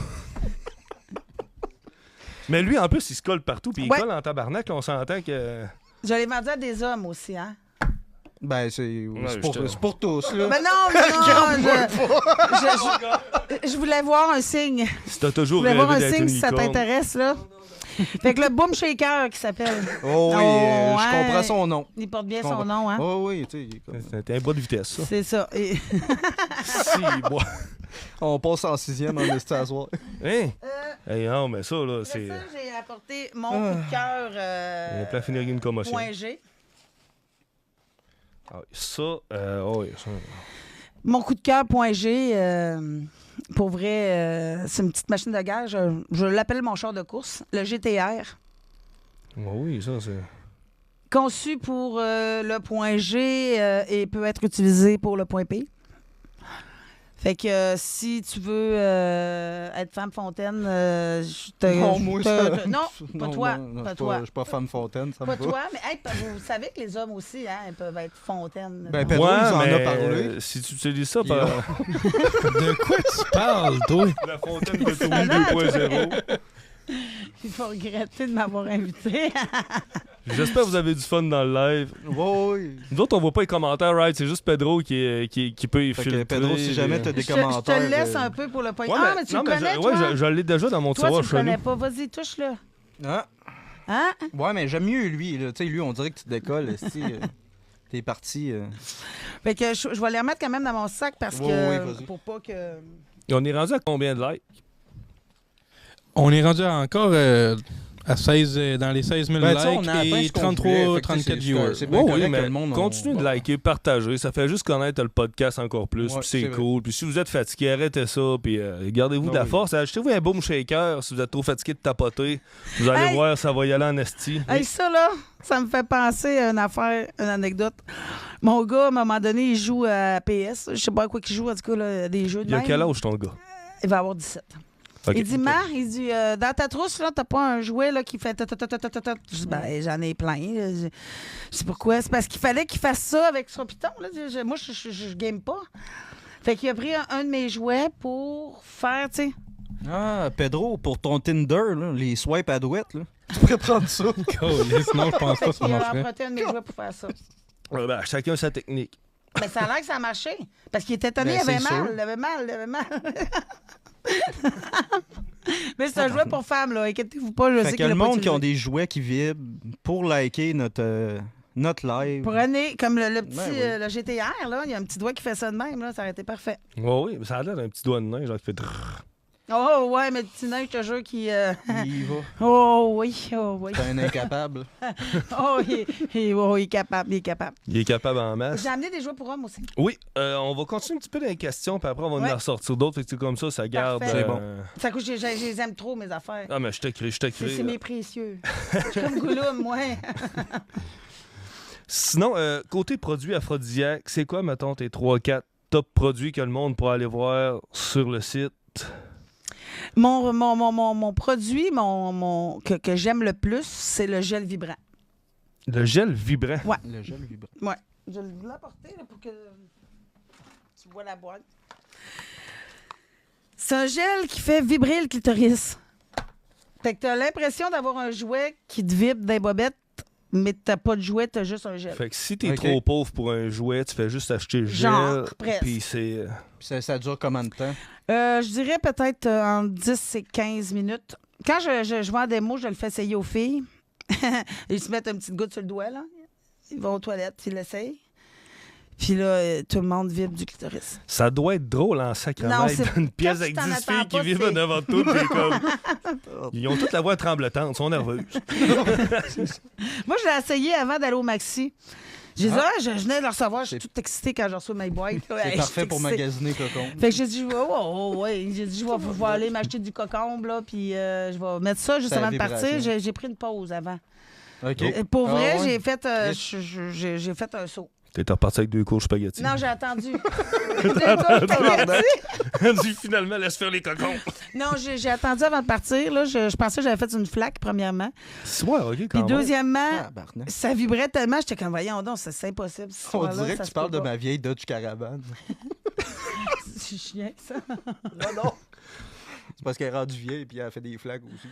Mais lui, en plus, il se colle partout, puis il Ouais. colle en tabarnak. Là, on s'entend que. Je l'ai vendu à des hommes aussi, hein? Ben, c'est je c'est pour tous, là. Mais non, je voulais voir un signe. Si t'as Je toujours voulais voir rêvé un d'être signe une si ça licorne. t'intéresse, là. Fait que le Boom Shaker qui s'appelle. Oh oui, Oh, je ouais. comprends son nom. Il porte bien Je son comprends. nom, hein? Oh oui, tu sais, il est comme- C'était un bras de vitesse, ça. C'est ça. Et- Si, bois. on passe en 6e en esti à soir. Hein? Hey, non, mais ça, là, Après c'est. ça, j'ai apporté mon coup de cœur Il y a plein finir une commotion. point G. Ah, ça, oh, oui, ça. Mon coup de cœur point G, pour vrai, c'est une petite machine de guerre. Je l'appelle mon char de course, le GTR. Oui, ça, c'est. Conçu pour le point G et peut être utilisé pour le point P. Fait que si tu veux être femme fontaine, je te... Non, moi, ça... non, pas Non, toi. non, Pas je toi. suis pas femme fontaine, ça me Pas va. toi, mais hey, vous savez que les hommes aussi, hein, ils peuvent être fontaines. Ben, non? Pedro nous en a parlé. Si tu utilises ça Il par De quoi tu parles, toi? la fontaine de Tommy 2.0, Il faut regretter de m'avoir invité. j'espère que vous avez du fun dans le live. Oui. Nous autres, on voit pas les commentaires, right? C'est juste Pedro qui peut y Fait que filtrer. Pedro, si jamais t'as des Je te commentaires... le laisse un peu pour le point. Ouais, Ah, mais tu non, le connais, je, toi? ouais, je l'ai déjà dans mon Toi, tiroir tu le chez nous. connais pas. Vas-y, touche-le. Hein? Hein? Ouais, mais j'aime mieux lui. Là. Tu sais, lui, on dirait que tu te décolles. esti, t'es parti. Fait que je vais les remettre quand même dans mon sac parce Oui, que... oui, vas-y. pour pas que... Et on est rendu à combien de likes? On est rendu encore à 16, dans les 16 000 Ben, tu sais, on likes a atteint et ce qu'on voulait, 33, fait que 34 c'est- viewers. c'est bien Oui, correct oui, que mais le monde, continuez de liker, partager. Ça fait juste connaître le podcast encore plus. Ouais, Puis c'est c'est vrai. cool. Puis si vous êtes fatigué, arrêtez ça. Puis gardez-vous de la Oui. force. Achetez-vous un Boom Shaker si vous êtes trop fatigué de tapoter. Vous allez Hey! voir, ça va y aller en esti. Hey, ça, là, ça me fait penser à une affaire, une anecdote. Mon gars, à un moment donné, il joue à PS. Je sais pas à quoi qu'il joue, en tout cas, là, des jeux de Il a même. quel âge ton gars? Il va avoir 17. Ok. Il dit, Mar, il dit, dans ta trousse, là, t'as pas un jouet là, qui fait ta-ta-ta-ta-ta-ta. Je dis, ben, j'en ai plein. Là. Je sais pourquoi. C'est parce qu'il fallait qu'il fasse ça avec son piton. Là. Moi, je game pas. Fait qu'il a pris un de mes jouets pour faire, tu sais. Ah, Pedro, pour ton Tinder, là, les swipes à douette, là. Tu pourrais prendre ça. Sinon, je pense Fait pas que ça qu'il a marcherait. emprunté un de mes jouets pour faire ça. Ben, chacun sa technique. Mais ça a l'air que ça a marché. Parce qu'il était étonné, Ben, il avait c'est sûr. mal, il avait mal. Mais c'est un jouet pour femmes, là. Inquiétez-vous pas, je Fait sais que qu'il le l'a pas monde qui ont utilisé. des jouets qui vibrent pour liker notre live. Prenez, comme le petit, Ben oui. le GTR, là, il y a un petit doigt qui fait ça de même, là, ça aurait été parfait. Ouais, oui, mais ça a l'air d'un petit doigt de nain, genre qui fait drrrr. Oh, ouais, mais le petit nain, je te jure, qui... Il y va. Oh, oui, oh, oui. C'est un incapable. Oh, il est capable, il est capable. Il est capable en masse. J'ai amené des jouets pour hommes aussi. Oui, on va continuer un petit peu dans les questions, puis après, on va Ouais. en ressortir d'autres. Fait que c'est comme ça garde. Parfait. C'est bon. Ça coûte, je les aime trop, mes affaires. Ah, mais je t'écris. C'est mes précieux. Je suis comme Gollum, ouais. Sinon, côté produits aphrodisiaques, c'est quoi, mettons, tes 3-4 top produits que le monde pourra aller voir sur le site? Mon produit que j'aime le plus, c'est le gel vibrant. Le gel vibrant. Ouais. Le gel vibrant. Ouais. Je vais l'apporter là, pour que tu vois la boîte. C'est un gel qui fait vibrer le clitoris. Fait que t'as l'impression d'avoir un jouet qui te vibre des bobettes, mais t'as pas de jouet, t'as juste un gel. Fait que si t'es Ok. trop pauvre pour un jouet, tu fais juste acheter le gel. Genre, presque. Puis c'est. Puis ça dure combien de temps? Je dirais peut-être entre 10 et 15 minutes. Quand je vends des mots, je le fais essayer aux filles. Ils se mettent une petite goutte sur le doigt, là. Ils vont aux toilettes, puis ils l'essayent. Puis là, tout le monde vibre du clitoris. Ça doit être drôle en sacrament Non, dans c'est- une pièce quand avec tu t'en 10 attends filles qui pas, vivent c'est- devant tout. Puis comme... Ils ont toute la voix tremblotante, ils sont nerveuses. Moi, je l'ai essayé avant d'aller au Maxi. J'ai dit, je venais de le recevoir, je suis C'est- toute excitée quand je reçois mes boîtes. C'est parfait pour magasiner cocon. Fait que j'ai dit, ouais. J'ai dit, je vais aller m'acheter du cocombe, là, puis je vais mettre ça juste C'est la avant de partir. vibration. J'ai pris une pause avant. OK. Pour Ah vrai, ouais? j'ai fait, Riche. j'ai fait un saut. T'es reparti avec 2 cours spaghetti. Non, j'ai attendu. Deux cours spaghetti. Finalement, laisse faire les cocons. Non, j'ai attendu avant de partir. Là. Je pensais que j'avais fait une flaque, premièrement. Ouais, ok, quand Puis même. deuxièmement, Tabarnak. ça vibrait tellement, j'étais comme, voyons donc, c'est impossible. ce On soir-là, dirait ça que tu se parles peut de pas. ma vieille Dodge Caravane. C'est chiant, ça. Non. C'est parce qu'elle est rendue vieille et puis elle a fait des flags aussi.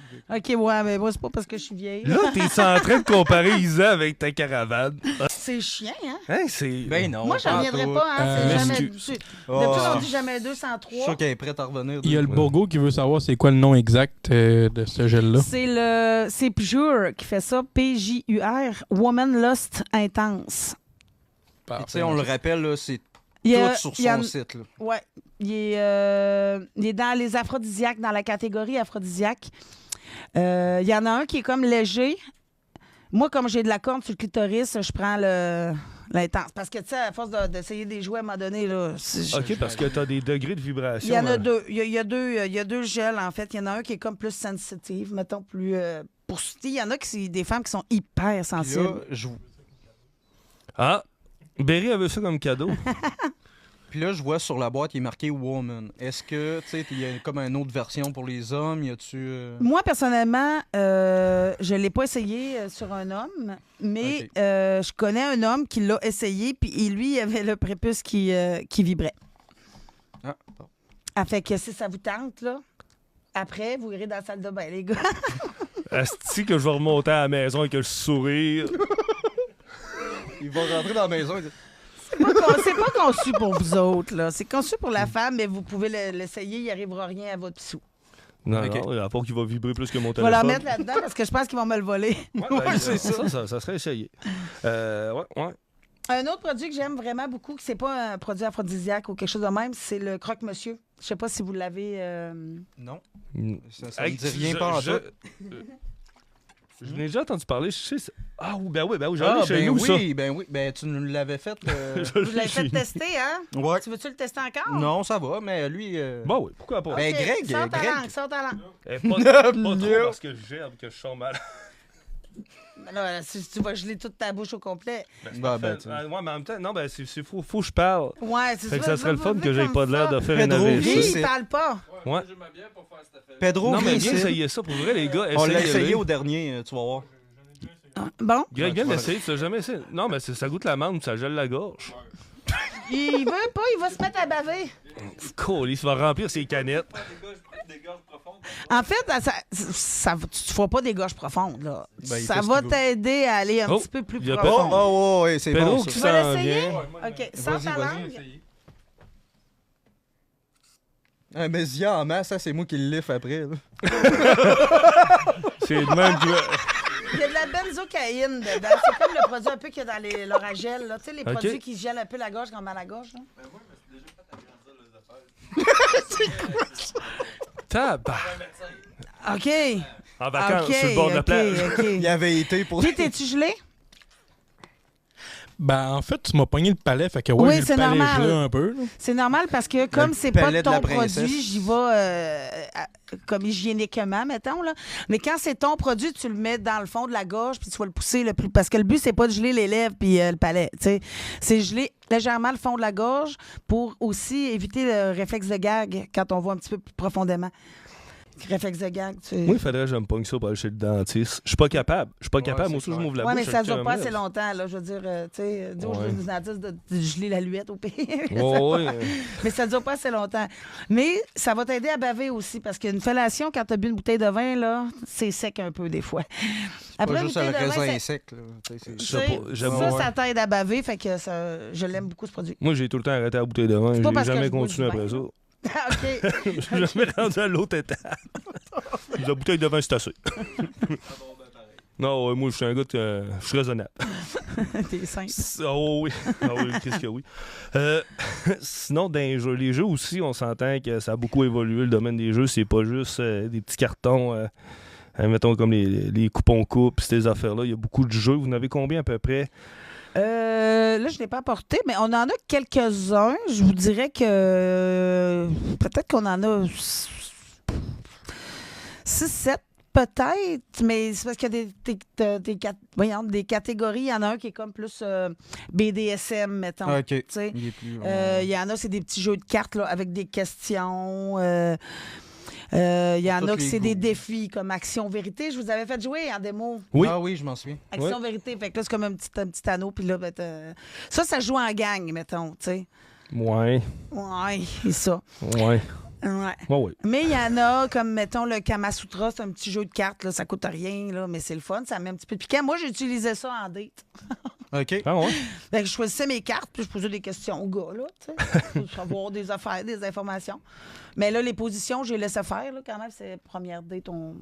OK, ouais, mais moi, c'est pas parce que je suis vieille. Là, t'es en train de comparer Isa avec ta caravane. C'est chiant, hein? Hein, c'est. Ben non. Moi, j'en reviendrai pas, hein? C'est jamais... m'excuse. Depuis, Oh. on dit jamais Je suis 203. sûr qu'elle est prête à revenir. Il y a le Bourgo qui veut savoir c'est quoi le nom exact de ce gel-là. C'est Pjur qui fait ça, P-J-U-R, Woman Lust Intense. Tu sais, on le rappelle, là, c'est Il y a- tout sur il y en- son site. Là. Ouais. Il est dans les aphrodisiaques, dans la catégorie aphrodisiaque. Il y en a un qui est comme léger. Moi, comme j'ai de la corne sur le clitoris, je prends l'intense. Parce que, tu sais, à force d'essayer des jouets à un moment donné, là, Ok, parce que t'as des degrés de vibration. il y en a hein. deux. Il y a deux gels, en fait. Il y en a un qui est comme plus sensitive, mettons, plus... pour... Il y en a qui c'est des femmes qui sont hyper Puis sensibles. là, Ah, Berry avait ça comme cadeau. Puis là, je vois sur la boîte, il est marqué Woman. Est-ce que, tu sais, il y a comme une autre version pour les hommes? Y a-tu. Moi, personnellement, je ne l'ai pas essayé sur un homme, mais Ok. je connais un homme qui l'a essayé, puis lui, il avait le prépuce qui vibrait. Ah, bon. Ah, fait que si ça vous tente, là, après, vous irez dans la salle de bain, les gars. Asti que je vais remonter à la maison avec le sourire. Il va rentrer dans la maison et dire C'est pas conçu pour vous autres, là. C'est conçu pour la femme, mais vous pouvez l'essayer, il n'y arrivera rien à votre pissou. Non, Ok. non, à part qu'il va vibrer plus que mon Je vais la téléphone. mettre là-dedans parce que je pense qu'ils vont me le voler. Ouais, ben, c'est ça serait essayé. Ouais. Un autre produit que j'aime vraiment beaucoup, que c'est pas un produit aphrodisiaque ou quelque chose de même, c'est le croque-monsieur. Je sais pas si vous l'avez... non. Mm. Ça me dit rien pas en tout. Je n'ai déjà entendu parler. Je sais, ah, ben oui, j'en ai chez ben nous, ça. oui, ben oui. Ben, tu nous l'avais fait. Je Vous l'avez fait l'ai- tester, hein? Ouais. Tu veux-tu le tester encore? Non, ça va, mais lui. Bon, oui, pourquoi pas? Ben, Ok, Greg, Sors ta Greg. langue, sors ta langue. Pas Non. trop parce que je gerbe, que je sens mal. Ben là, si tu vas geler toute ta bouche au complet. Ben, tu- Ouais, mais en même temps, non, ben, c'est faut que je parle. Ouais, c'est Fait que ça serait le fun que j'aie pas de l'air de faire Pedro, une oui. AVC. Lui, c'est- il parle pas. Ouais. Pedro, Non, mais viens viens ici. essayer ça pour vrai, les gars. On l'a essayez-le. essayé au dernier, tu vas voir. Bon, Greg, viens Ouais, l'essayer, tu l'as jamais essayé. Non, mais ça goûte la menthe, ça gèle la gorge. il veut pas, il va se mettre à baver. Cool, il va remplir ses canettes. En fait, tu ne feras pas des gorges profondes. Là. Ben, Ça va t'aider à aller un petit peu plus il y a profond. Oh, ouais, c'est Pedro bon, qui ça. Tu vas s'en l'essayer? vient. OK. Sans ta langue. Mais Zia en masse, ça, c'est moi qui le lift après. Là. C'est de même que... Il y a de la benzocaïne dedans. C'est comme le produit un peu qu'il y a dans l'oragel. Tu sais, les OK. produits qui gèlent un peu la gorge quand on a la gorge. Là. Tabarnak. OK. En vacances, OK, sur le bord de la plage. OK. Il avait été pour... Puis, t'es-tu gelé? Ben, en fait, tu m'as pogné le palais, fait que ouais, Oui, j'ai le c'est palais normal. gelé un peu. Là. C'est normal parce que comme Le c'est pas palais de ton la princesse. produit, j'y vais comme hygiéniquement, mettons. Là. Mais quand c'est ton produit, tu le mets dans le fond de la gorge puis tu vas le pousser le plus... Parce que le but, c'est pas de geler les lèvres puis le palais. T'sais. C'est geler légèrement le fond de la gorge pour aussi éviter le réflexe de gag quand on va un petit peu plus profondément. Réflexe de gag, tu sais. Moi, il faudrait que je me pogne ça pour aller chez le dentiste. Je suis pas capable. Je suis pas capable. c'est Moi aussi, je clair. m'ouvre la Oui, bouche. mais ça avec dure pas un assez mètre. longtemps, là. Je veux dire, tu sais, dis Ouais. aux dentistes de geler la luette au pire. Ouais. Mais ça dure pas assez longtemps. Mais ça va t'aider à baver aussi, parce qu'une fellation, quand tu as bu une bouteille de vin, là, c'est sec un peu des fois. Pas Après une juste le bouteille de vin, raisin c'est- est sec. Là. Tu sais, tu Je sais sais, pas, j'aime ça, pas. ça t'aide à baver, fait que je l'aime beaucoup, ce produit. Moi, j'ai tout le temps arrêté à la bouteille de vin. C'est pas J'ai parce que jamais je bois continué du après vin, ça. Ah, OK. Je suis jamais rendu à l'autre étape. La bouteille de vin, c'est assez. Non, ouais, moi, je suis un gars, je suis raisonnable. T'es simple. Oh oui, qu'est-ce que oui. Sinon, dans les jeux aussi, on s'entend que ça a beaucoup évolué, le domaine des jeux. C'est pas juste des petits cartons, mettons comme les coupons coupes, ces affaires-là. Il y a beaucoup de jeux. Vous en avez combien à peu près? Là, je ne l'ai pas apporté, mais on en a quelques-uns. Je vous dirais que peut-être qu'on en a 6-7, peut-être, mais c'est parce qu'il y a des catégories. Il y en a un qui est comme plus BDSM, mettons. Ah, OK. Tu sais. Il est plus... Il y en a, c'est des petits jeux de cartes là, avec des questions. Il y en Tous a que les c'est des goûts. défis comme Action Vérité. Je vous avais fait jouer en démo. Oui. Ah oui, je m'en souviens. Action Vérité. Fait que là, c'est comme un petit anneau. Puis là, ben, ça se joue en gang, mettons. Tu sais. Ouais. Ouais, c'est ça. Ouais. Ouais. Ouais. Mais il y en a, comme, mettons, le Kamasutra, c'est un petit jeu de cartes, là, ça coûte rien, là, mais c'est le fun, ça met un petit peu de piquant. Moi, j'utilisais ça en date. OK. Ah ouais? Fait que je choisissais mes cartes, puis je posais des questions au gars, là, tu sais, pour savoir des affaires, des informations. Mais là, les positions, je les laissais faire, là, quand même, c'est première date, on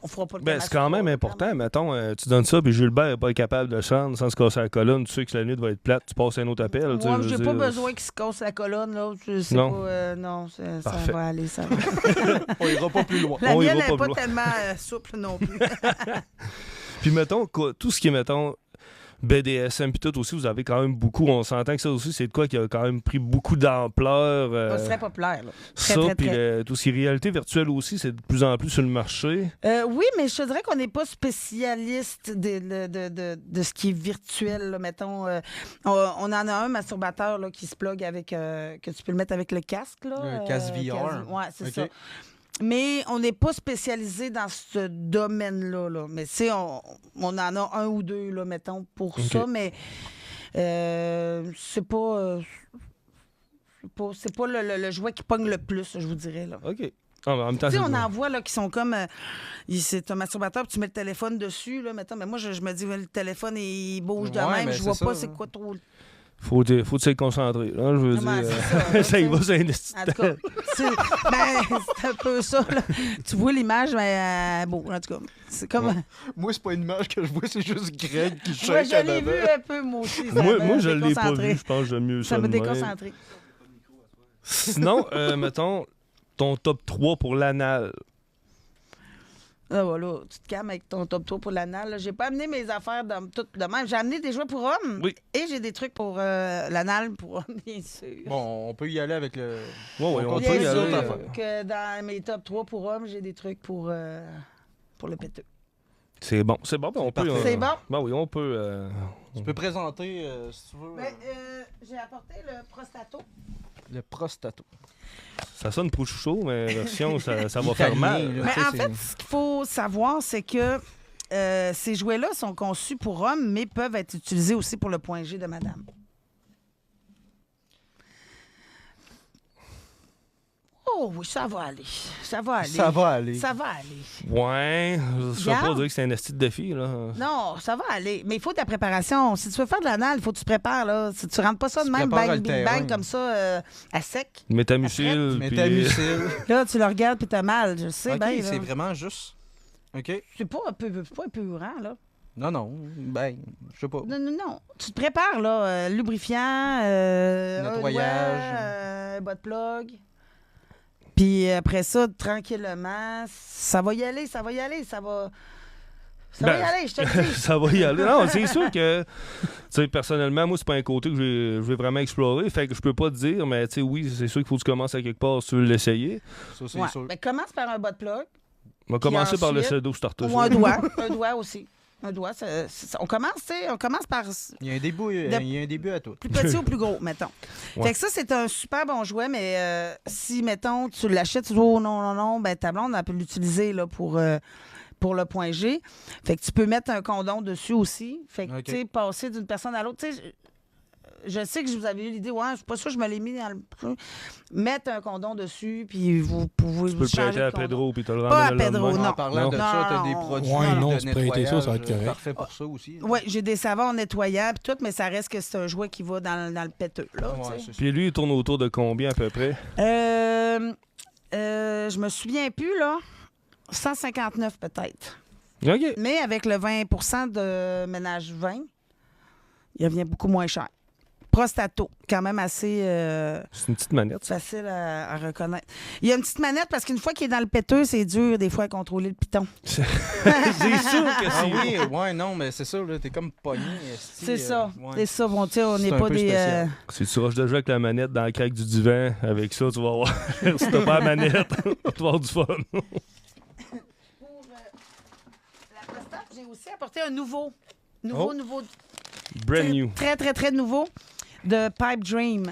fera pas le Ben, c'est quand même important. Mettons, tu donnes ça, puis Gilbert n'est pas capable de chanter sans se casser la colonne. Tu sais que la nuit va être plate, tu passes un autre appel. tu sais, Moi, je j'ai veux pas dire, besoin qu'il se casse la colonne, là. Je sais Non. pas. Non, ça Parfait. va aller, ça va. On ira pas plus loin. La On ira mienne pas n'est pas plus loin. tellement souple non plus. Puis mettons, tout ce qui est, mettons, BDSM puis tout aussi, vous avez quand même beaucoup. On s'entend que ça aussi, c'est de quoi qui a quand même pris beaucoup d'ampleur. C'est très populaire, là. Très, ça, très, puis très. tout ce qui est réalité virtuelle aussi, c'est de plus en plus sur le marché. Oui, mais je te dirais qu'on n'est pas spécialiste de ce qui est virtuel. Là, mettons, on en a un masturbateur là, qui se plug avec que tu peux le mettre avec le casque. Là, Le casque VR. Oui, c'est OK. ça. Mais on n'est pas spécialisé dans ce domaine-là. Là. Mais tu sais, on en a un ou deux, là, mettons, pour ça, mais c'est pas. C'est pas le jouet qui pogne le plus, je vous dirais. Là. OK. Ah, mais en même temps, Tu sais, c'est on bon. en voit là, qui sont comme. C'est un masturbateur, puis tu mets le téléphone dessus, là, mettons. Mais moi, je me dis, le téléphone, il bouge de Ouais, même. mais Je vois c'est pas ça, c'est hein. quoi trop. Faut se concentrer. Là, je veux Ouais, dire, c'est ça, ça y là, va, c'est un En tout cas, c'est un peu ça. Là. Tu vois l'image, mais bon, en tout cas, c'est comme. Moi, c'est pas une image que je vois, c'est juste Greg qui Moi, shake je à l'ai vu l'avant. un peu, moi aussi. Ça Moi, m'a je l'ai pas déconcentré. vu. Je pense que j'aime mieux ça. Ça m'a de même. déconcentré. Sinon, mettons, ton top 3 pour l'anal. Ah, voilà, tu te calmes avec ton top 3 pour l'anal. là. J'ai pas amené mes affaires toutes de même. J'ai amené des jouets pour hommes. Oui. Et j'ai des trucs pour l'anal pour hommes, bien sûr. Bon, on peut y aller avec le... Ouais, on continue peut y Bien les aller. sûr autres affaires. que dans mes top 3 pour hommes, j'ai des trucs pour le péteux. C'est bon. C'est bon, ben, on peut. parfait. C'est bon? Ben oui, on peut. Tu peux présenter, si tu veux, J'ai apporté le prostato. le prostato. Ça sonne prosciutto, mais version, ça va faire Italien, mal. là. Mais tu sais, en fait, ce qu'il faut savoir, c'est que ces jouets-là sont conçus pour hommes, mais peuvent être utilisés aussi pour le point G de madame. Oh oui, ça va aller. Ça va aller. Ça va aller. Ça va aller. Ouais, je sais pas Regarde. dire que c'est un esti de défi, là. Non, ça va aller. Mais il faut de la préparation. Si tu veux faire de l'anal, il faut que tu te prépares. Là. Si tu rentres pas ça de Tu même, prépares bang, le bing, terrain. bang, comme ça, à sec. Métamucil, puis... Métamucil. Là, tu le regardes puis t'as mal. Je sais OK, bien. c'est là. vraiment juste. OK. C'est pas épurant, là. Non. Ben, je sais pas. Non. Tu te prépares, là. Lubrifiant, Nettoyage. un bas de plug. Puis après ça, tranquillement, ça va y aller. Ça va y aller, je te le dis. Ça va y aller. Non, c'est sûr que, tu sais, personnellement, moi, c'est pas un côté que je vais vraiment explorer. Fait que je peux pas te dire, mais tu sais, oui, c'est sûr qu'il faut que tu commences à quelque part si tu veux l'essayer. Ça, c'est Ouais. sûr. Ben, commence par un bas de plug. On va commencer par le ensuite, pseudo starter. Ou un doigt. Un doigt aussi. Un doigt, on commence, tu sais, par Il y a un début à tout. plus petit ou plus gros, mettons. Ouais. Fait que ça, c'est un super bon jouet, mais si, mettons, tu l'achètes, tu dis, oh non, ben ta blonde, elle peut l'utiliser là, pour le point G. Fait que tu peux mettre un condom dessus aussi. Fait que, OK. tu sais, passer d'une personne à l'autre. Tu sais, je sais que je vous avais eu l'idée, ouais, je suis pas sûre que je me l'ai mis dans le. Mettre un condom dessus, puis vous pouvez Tu peux le changer prêter de à condom. Pedro, puis tu le Pas rends à le Pedro, lendemain. non. En parlant de Non, ça, tu as non. des produits Ouais, non, de se prêter nettoyage ça va être correct. parfait pour ça aussi. Oui, j'ai des savons nettoyants puis tout, mais ça reste que c'est un jouet qui va dans le péteux. Là, Ouais, tu sais. c'est ça. Puis lui, il tourne autour de combien à peu près? Je me souviens plus, là. 159 peut-être. OK. Mais avec le 20 de ménage 20, il revient beaucoup moins cher. Prostato, quand même assez C'est une petite manette, ça. facile à reconnaître. Il y a une petite manette parce qu'une fois qu'il est dans le péteux, c'est dur des fois à contrôler le piton. C'est sûr que Ah c'est... oui, ouais, non, mais c'est ça, là, t'es comme pogné. esti, C'est ça. ouais. C'est ça. Bon, tu sais, on C'est n'est un pas peu des. spécial. Si tu rushes de jouer avec la manette dans la craque du divan, avec ça, tu vas voir. Si t'as pas la manette, tu vas avoir du fun. Pour la prostate, j'ai aussi apporté un nouveau. Oh. Nouveau. Brand new. Très, très, très nouveau. De Pipe Dream.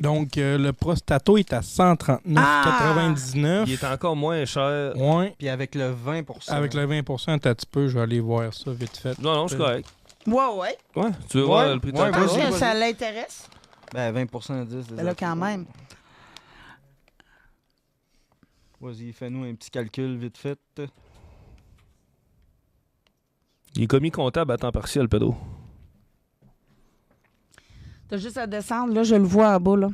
Donc, le Prostato est à 139,99. Il est encore moins cher. Ouais. Puis avec le 20 Avec le 20 un petit peu, je vais aller voir ça vite fait. Non, c'est correct. Ouais. Ouais, tu veux voir Ouais, le prix de ouais, ta vas-y, carte? vas-y. Ça l'intéresse? Ben, 20 à 10. Ben là, quand même. Vas-y, fais-nous un petit calcul vite fait. Il est commis comptable à temps partiel, Pedro. T'as juste à descendre, là, je le vois en bas, là.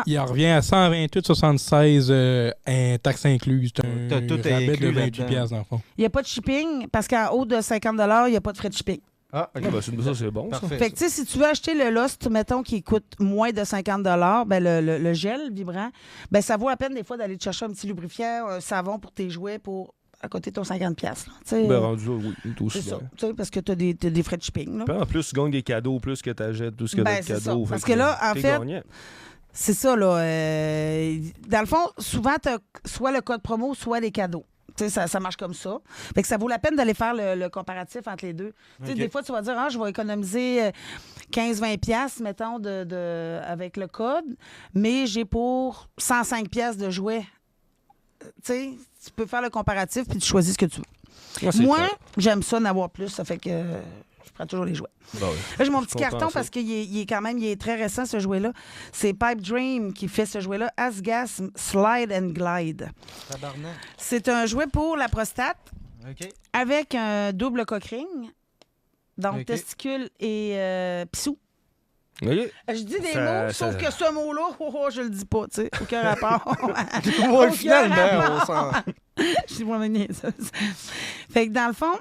Il en revient à 128,76 taxe incluse. C'est un T'as tout rabais inclus de 28 là-dedans. piastres, dans le fond. Il n'y a pas de shipping, parce qu'en haut de 50 il n'y a pas de frais de shipping. Ah, ok. Ah, ben, ça, c'est bon, ça. Parfait. Fait que, tu sais, si tu veux acheter le Lost, mettons, qui coûte moins de 50 ben le gel vibrant, ben ça vaut la peine des fois d'aller te chercher un petit lubrifiant, un savon pour tes jouets, pour à côté de ton 50$. Là. Tu sais, Ben, rendu là, oui, tout aussi c'est ça. bien. Tu sais, parce que tu as des frais de shipping. Là. Puis en plus, tu gagnes des cadeaux, plus que tu achètes, plus que Ben, d'autres c'est cadeaux. ça. Fait Parce que là, en t'es fait, gagnant. C'est ça, là. Dans le fond, souvent, tu as soit le code promo, soit les cadeaux. Tu sais, ça marche comme ça. Fait que ça vaut la peine d'aller faire le comparatif entre les deux. Tu sais, OK. des fois, tu vas dire, ah, je vais économiser 15-20$, mettons, avec le code, mais j'ai pour 105$ de jouets. Tu sais, tu peux faire le comparatif puis tu choisis ce que tu veux. Ouais, c'est Moi, clair. j'aime ça d'avoir plus. Ça fait que je prends toujours les jouets. Ben oui. Là, j'ai mon Je petit comprends carton ça. parce qu'il est quand même il est très récent, ce jouet-là. C'est Pipe Dream qui fait ce jouet-là, Asgas Slide and Glide. Tabarnak. C'est un jouet pour la prostate OK. avec un double cockring, donc OK. testicule et pissou. OK. Je dis des Ça- mots, sauf ça- que ce mot-là, je le dis pas, tu sais. Aucun rapport. Ouais, Aucun finalement, rapport. on s'en... Je suis moi niaiseuse. Fait que dans le fond,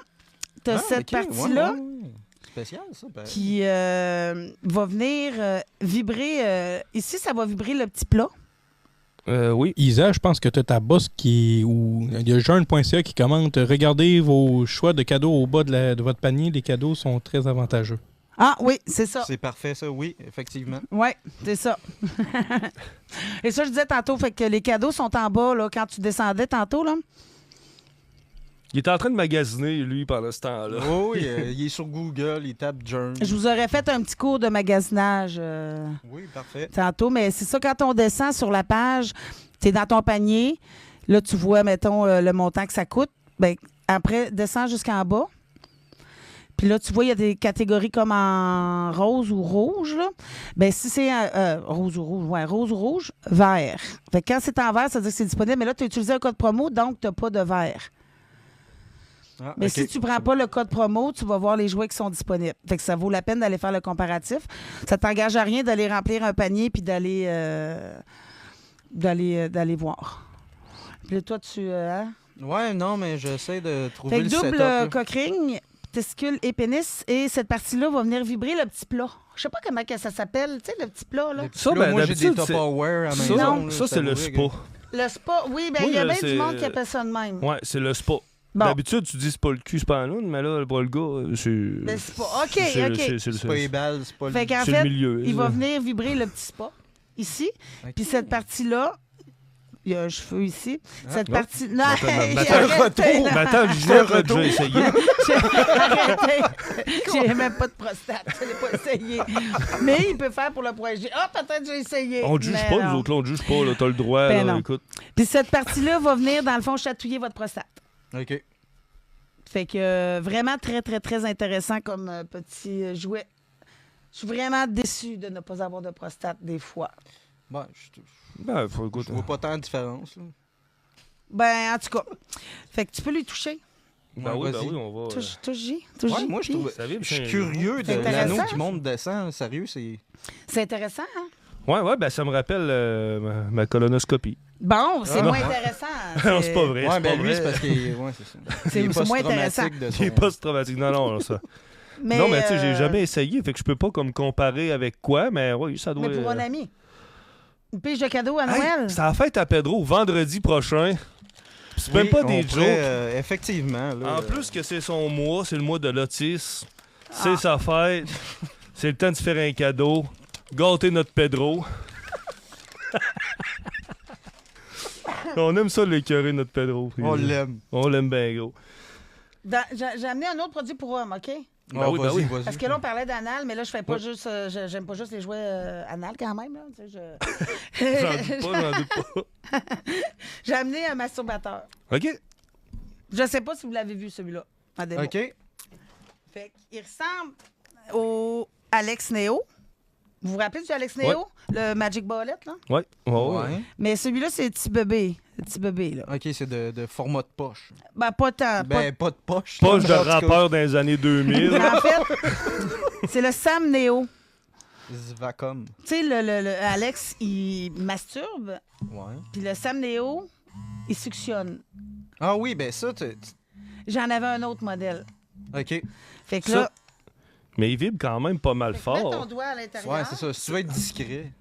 tu as Ah, cette OK, partie-là ouais, ouais. Spécial, ça. Ben... qui va venir vibrer. Ici, ça va vibrer le petit plat. Oui. Isa, je pense que tu as ta boss qui. Ou il y a jeune.ca qui commente regardez vos choix de cadeaux au bas de votre panier. Les cadeaux sont très avantageux. Ah oui, c'est ça. C'est parfait, ça, oui, effectivement. Oui, c'est ça. Et ça, je disais tantôt, fait que les cadeaux sont en bas, là, quand tu descendais tantôt, là. Il est en train de magasiner, lui, pendant ce temps-là. Oh, oui, il est sur Google, il tape Journey. Je vous aurais fait un petit cours de magasinage Oui, parfait. tantôt, mais c'est ça, quand on descend sur la page, tu es dans ton panier, là, tu vois, mettons, le montant que ça coûte. Bien, après, descends jusqu'en bas. Puis là, tu vois, il y a des catégories comme en rose ou rouge. Là. Ben, si c'est rose ou rouge, vert. Fait que quand c'est en vert, ça veut dire que c'est disponible. Mais là, tu as utilisé un code promo, donc tu n'as pas de vert. Ah, Mais ok. si tu prends pas le code promo, tu vas voir les jouets qui sont disponibles. Fait que ça vaut la peine d'aller faire le comparatif. Ça t'engage à rien d'aller remplir un panier puis d'aller voir. Puis là, toi, tu... hein? Ouais, non, mais j'essaie de trouver Fait que le double setup. là. coquering, testicule et pénis. Et cette partie-là va venir vibrer le petit plat. Je sais pas comment que ça s'appelle. Tu sais, le petit plat, là. Les petits Ça, plats, ben, moi, j'ai des d'habitude, c'est- Tupperware à la Ça, maison. là, ça, c'est le brûle, spa. Le spa, oui, ben il Oui, y a là, bien du c'est- monde qui appelle ça de même. Ouais, c'est le spa. Bon, D'habitude, tu dis c'est pas le cul, c'est pas la noune, mais là, pour le gars, c'est. le spa. OK, c'est- OK. C'est pas les balles, c'est pas Fait qu'en c'est le fait, milieu. il va ça. venir vibrer le petit spa, ici. Ok. Puis cette partie-là, il y a un cheveu ici. Cette non. partie... Non, Attends, hey, attends, arrêtez, là. Mais attends, Ginette l'a déjà essayé. Arrêtez. J'ai même pas de prostate. Je l'ai pas essayé. Mais il peut faire pour le point G. Ah, peut-être j'ai essayé. On te juge mais pas, non. nous autres, là, on te juge pas, là, t'as le droit, Ben là, non. écoute. Puis cette partie-là va venir, dans le fond, chatouiller votre prostate. OK. Fait que vraiment très, très, très intéressant comme petit jouet. Je suis vraiment déçue de ne pas avoir de prostate des fois. Bon, Ben, faut je écoute. vois pas tant de différence. Là. Ben, en tout cas. Fait que tu peux lui toucher. Ben Ouais, oui, ben vas-y. oui, on va. Touche J. Ouais, moi, je trouve. Ça vibre, Je suis c'est- curieux de C'est l'anneau intéressant. qui monte, descend. Sérieux, c'est. C'est intéressant, hein? Ouais, ben ça me rappelle ma colonoscopie. Bon, c'est Ah, moins non. intéressant. Non, c'est pas vrai. Ouais, c'est pas ben lui, vrai. c'est parce qu'il. Ouais, c'est ça. C'est- Il est c'est moins post-traumatique de Il est son- post-traumatique. Non, ça. Mais, Non, mais tu sais, j'ai jamais essayé, fait que je peux pas comme comparer avec quoi, mais oui, ça doit. Mais pour un ami. Une pige de cadeau à Hey, Noël. c'est la fête à Pedro vendredi prochain. Puis c'est même Oui, pas on des pourrait, jokes. effectivement. Là, En plus que c'est son mois, c'est le mois de l'autisme. C'est Ah. sa fête. C'est le temps de se faire un cadeau. Gâter notre Pedro. On aime ça l'écœurer, notre Pedro. on l'aime. On l'aime bien gros. J'ai amené un autre produit pour homme, OK? Ben oui, ben oui. Vas-y. Parce que là, on parlait d'anal, mais là, je fais pas juste. J'aime pas juste les jouets anal quand même. Là. Tu sais, J'en doute pas. J'ai amené un masturbateur. OK. Je sais pas si vous l'avez vu, celui-là, en démo. OK. Fait qu'il ressemble au Alex Neo. Vous vous rappelez du Alex Neo? Le Magic Bullet, là? Ouais. Ouais. Ouais. Mais celui-là, c'est le petit bébé. Le petit bébé, là. OK, c'est de format de poche. Ben, pas tant. Ben, pas de poche. Poche de En tout cas, rappeur dans les années 2000. En fait, c'est le Sam Neo. Zvacom. Tu sais, le Alex, il masturbe, Ouais. puis le Sam Neo, il suctionne. Ah oui, ben ça, J'en avais un autre modèle. OK. Fait que Ça, là, Mais il vibre quand même pas mal mets ton fort. doigt à l'intérieur. Ouais, c'est ça. Si tu veux être discret.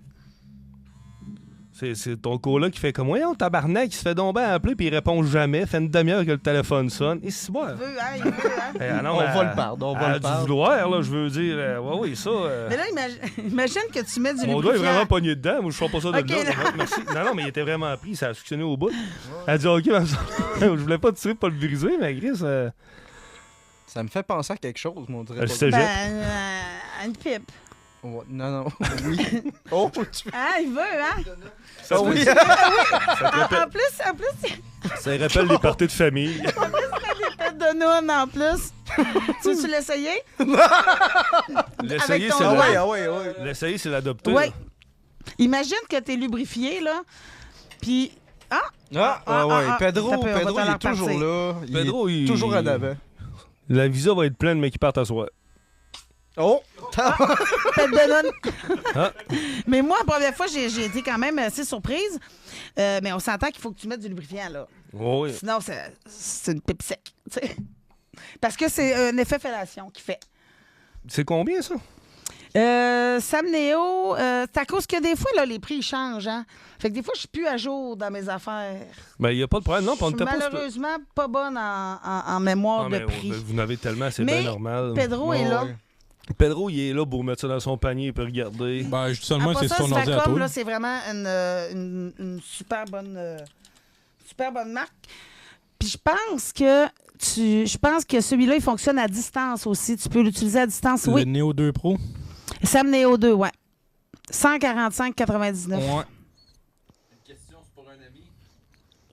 C'est ton coloc qui fait comme, voyons, tabarnak, il se fait donc bien appeler puis il répond jamais. Fait une demi-heure que le téléphone sonne. Et c'est bon. Il veut, hein, il veut, hein. On va le perdre, on va le Du perdre. vouloir, là, je veux dire. Oui, ça. Mais là, imagine que tu mets du Mon doigt est lubrifiant. vraiment pogné dedans. Moi, je ne pas ça de Ok, là. là. Ouais, merci. Non, mais il était vraiment pris. Ça a suctionné au bout. Elle dit, OK, je voulais pas te tirer pour pas le briser, mais Chris, Ça me fait penser à quelque chose, mon dirait. Elle pas. se jette. Une pipe. Ouais, non. Oui. Oh, tu Ah, il veut, hein? Ça, oui. En plus, ça rappelle les parties de famille. il fait de noun en plus. Tu veux-tu l'essayer? L'essayer, ton c'est doigt. Ah la- ouais. L'essayer, c'est l'adopter. Oui. Imagine que t'es lubrifié, là, puis... Ouais. Pedro, ça peut, on va Pedro, t'en il est toujours repartir. là. Pedro, il il- est toujours en avant. La visa va être pleine, mais qui partent à soi. Oh! Pète de noun. Ah. Mais moi, la première fois, j'ai été quand même assez surprise. Mais on s'entend qu'il faut que tu mettes du lubrifiant, là. Oui. Sinon, c'est une pipe sec, tu sais. Parce que c'est un effet fellation qui fait. C'est combien, ça? Sam Neo, c'est à cause que des fois, là, les prix ils changent. Hein? Fait que des fois, je suis plus à jour dans mes affaires. Ben, il n'y a pas de problème. Non, puis on Je suis n'était pas... malheureusement pas bonne en mémoire Ah, de mais, prix. vous n'avez tellement, c'est Mais bien normal. Pedro est là. Ouais. Pedro, il est là pour mettre ça dans son panier et puis regarder. Ben, je dis seulement Après c'est ça, son ordi à Svacom, toi. là, c'est vraiment une super bonne marque. Puis je pense que celui-là, il fonctionne à distance aussi. Tu peux l'utiliser à distance, Le oui. Neo 2 Pro. Sam Neo 2, ouais. 145,99. Ouais. Une question, c'est pour un ami.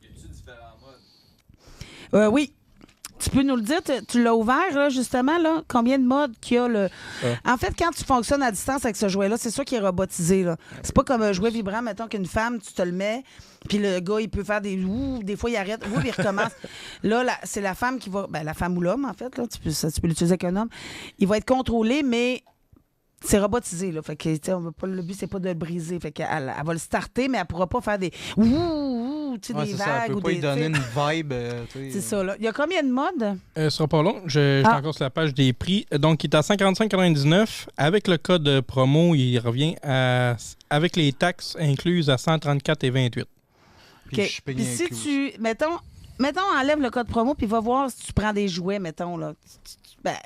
Y a-tu différents modes? Oui. Tu peux nous le dire, tu l'as ouvert, là, justement, là, combien de modes qu'il y a? En fait, quand tu fonctionnes à distance avec ce jouet-là, c'est sûr qu'il est robotisé. Là. C'est pas comme un jouet vibrant, mettons qu'une femme, tu te le mets, puis le gars, il peut faire des des fois, il arrête, puis il recommence. Là, c'est la femme qui va... la femme ou l'homme, en fait, là, tu peux l'utiliser avec un homme. Il va être contrôlé, mais... C'est robotisé, là. Fait que, le but, c'est pas de le briser. Fait qu'elle elle va le starter, mais elle pourra pas faire des des vagues. Ça, elle peut pas lui donner une vibe. C'est ça, là. Il y a combien de modes? Ce sera pas long. Je suis encore sur la page des prix. Donc, il est à 55,99. Avec le code promo, il revient avec les taxes incluses à 134,28. Puis si tu... Mettons, enlève le code promo, puis va voir si tu prends des jouets, mettons, là.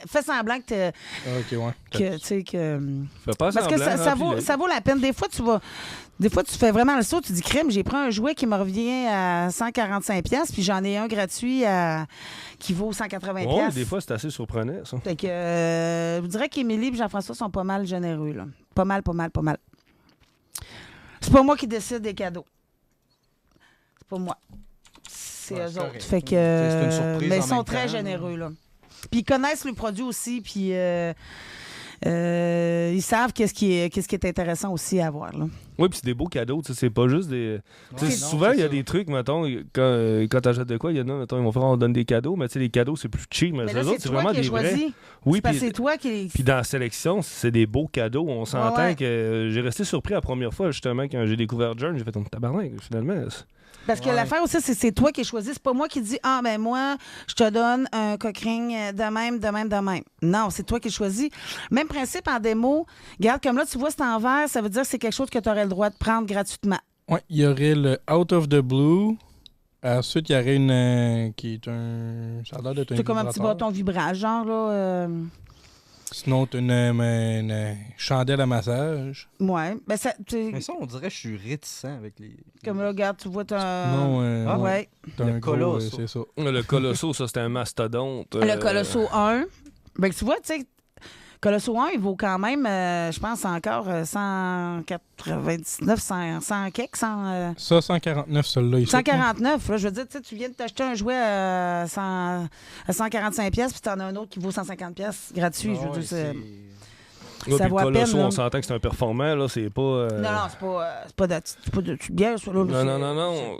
Fais semblant que tu sais que... Fais pas parce semblant. Parce que ça vaut la peine. Des fois, tu fais vraiment le saut, tu dis, crème, j'ai pris un jouet qui me revient à 145$, puis j'en ai un gratuit qui vaut 180$. Ouais, des fois, c'est assez surprenant, ça. Fait que je vous dirais qu'Émilie et Jean-François sont pas mal généreux, là. Pas mal. C'est pas moi qui décide des cadeaux. C'est pas moi. C'est eux autres. Fait que... C'est une surprise mais ils en sont même très temps, généreux, là. Puis ils connaissent le produit aussi, puis ils savent qu'est-ce qui est intéressant aussi à avoir, là. Oui, puis c'est des beaux cadeaux, tu sais, c'est pas juste des... souvent, il y a des trucs, mettons, quand t'achètes de quoi, il y en a, mettons, ils vont faire, on donne des cadeaux, mais tu sais, les cadeaux, c'est plus cheap, mais là, eux autres, c'est vraiment des vrais. Oui, puis c'est toi qui... Puis dans la sélection, c'est des beaux cadeaux. On s'entend que j'ai resté surpris la première fois, justement, quand j'ai découvert John, j'ai fait un tabarnak, finalement. Parce que l'affaire aussi, c'est toi qui choisis. C'est pas moi qui dis, moi, je te donne un coquering de même. Non, c'est toi qui choisis. Même principe en démo. Regarde, comme là, tu vois, c'est en vert, ça veut dire que c'est quelque chose que tu aurais le droit de prendre gratuitement. Oui, il y aurait le Out of the Blue. Ensuite, il y aurait une qui est un... Ça a l'air d'être un c'est comme un petit vibrateur. bâton vibrant, genre, là... Sinon, tu as une chandelle à massage. Ouais. Mais ça, on dirait que je suis réticent avec les... Comme là, regarde, tu vois, t'as... Non, ouais. T'as un Colosso. c'est ça. Le Colosso, ça, c'était un mastodonte. Le Colosso 1. Ben, tu vois, tu sais, Colosso 1, il vaut quand même, je pense, encore 199, 100 quelques, 100... Ça, 149, celui-là. Ici. 149, là, je veux dire, tu viens de t'acheter un jouet à 145$, puis t'en as un autre qui vaut 150$ gratuit. Je veux dire, ça vaut à peine. Colosso, on s'entend que c'est un performant, là, c'est pas... Non, c'est pas de bière, ça. Là, Non.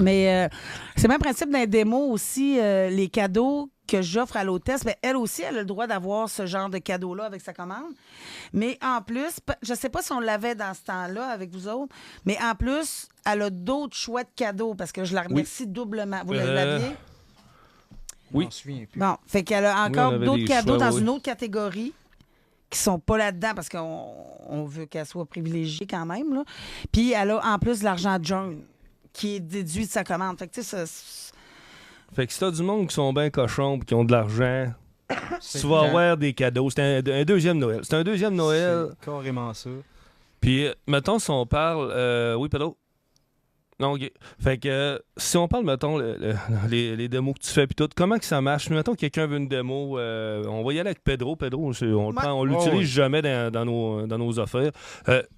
Mais c'est le même principe d'un démo aussi, les cadeaux que j'offre à l'hôtesse, bien, elle aussi, elle a le droit d'avoir ce genre de cadeau-là avec sa commande. Mais en plus, je ne sais pas si on l'avait dans ce temps-là avec vous autres, mais en plus, elle a d'autres choix de cadeaux parce que je la remercie doublement. Vous l'aviez? Oui. Bon, fait qu'elle a encore d'autres cadeaux dans une autre catégorie qui sont pas là-dedans parce qu'on veut qu'elle soit privilégiée quand même, là. Puis elle a en plus l'argent John qui est déduit de sa commande. Fait que tu sais, Fait que si t'as du monde qui sont bien cochons et qui ont de l'argent, tu vas avoir des cadeaux. C'est un deuxième Noël. C'est un deuxième Noël. C'est carrément ça. Puis, mettons, si on parle... oui, Pedro? Non, OK. Fait que si on parle, mettons, les démos que tu fais puis tout, comment que ça marche? Mettons que quelqu'un veut une démo, on va y aller avec Pedro. Pedro, on l'utilise jamais dans nos affaires.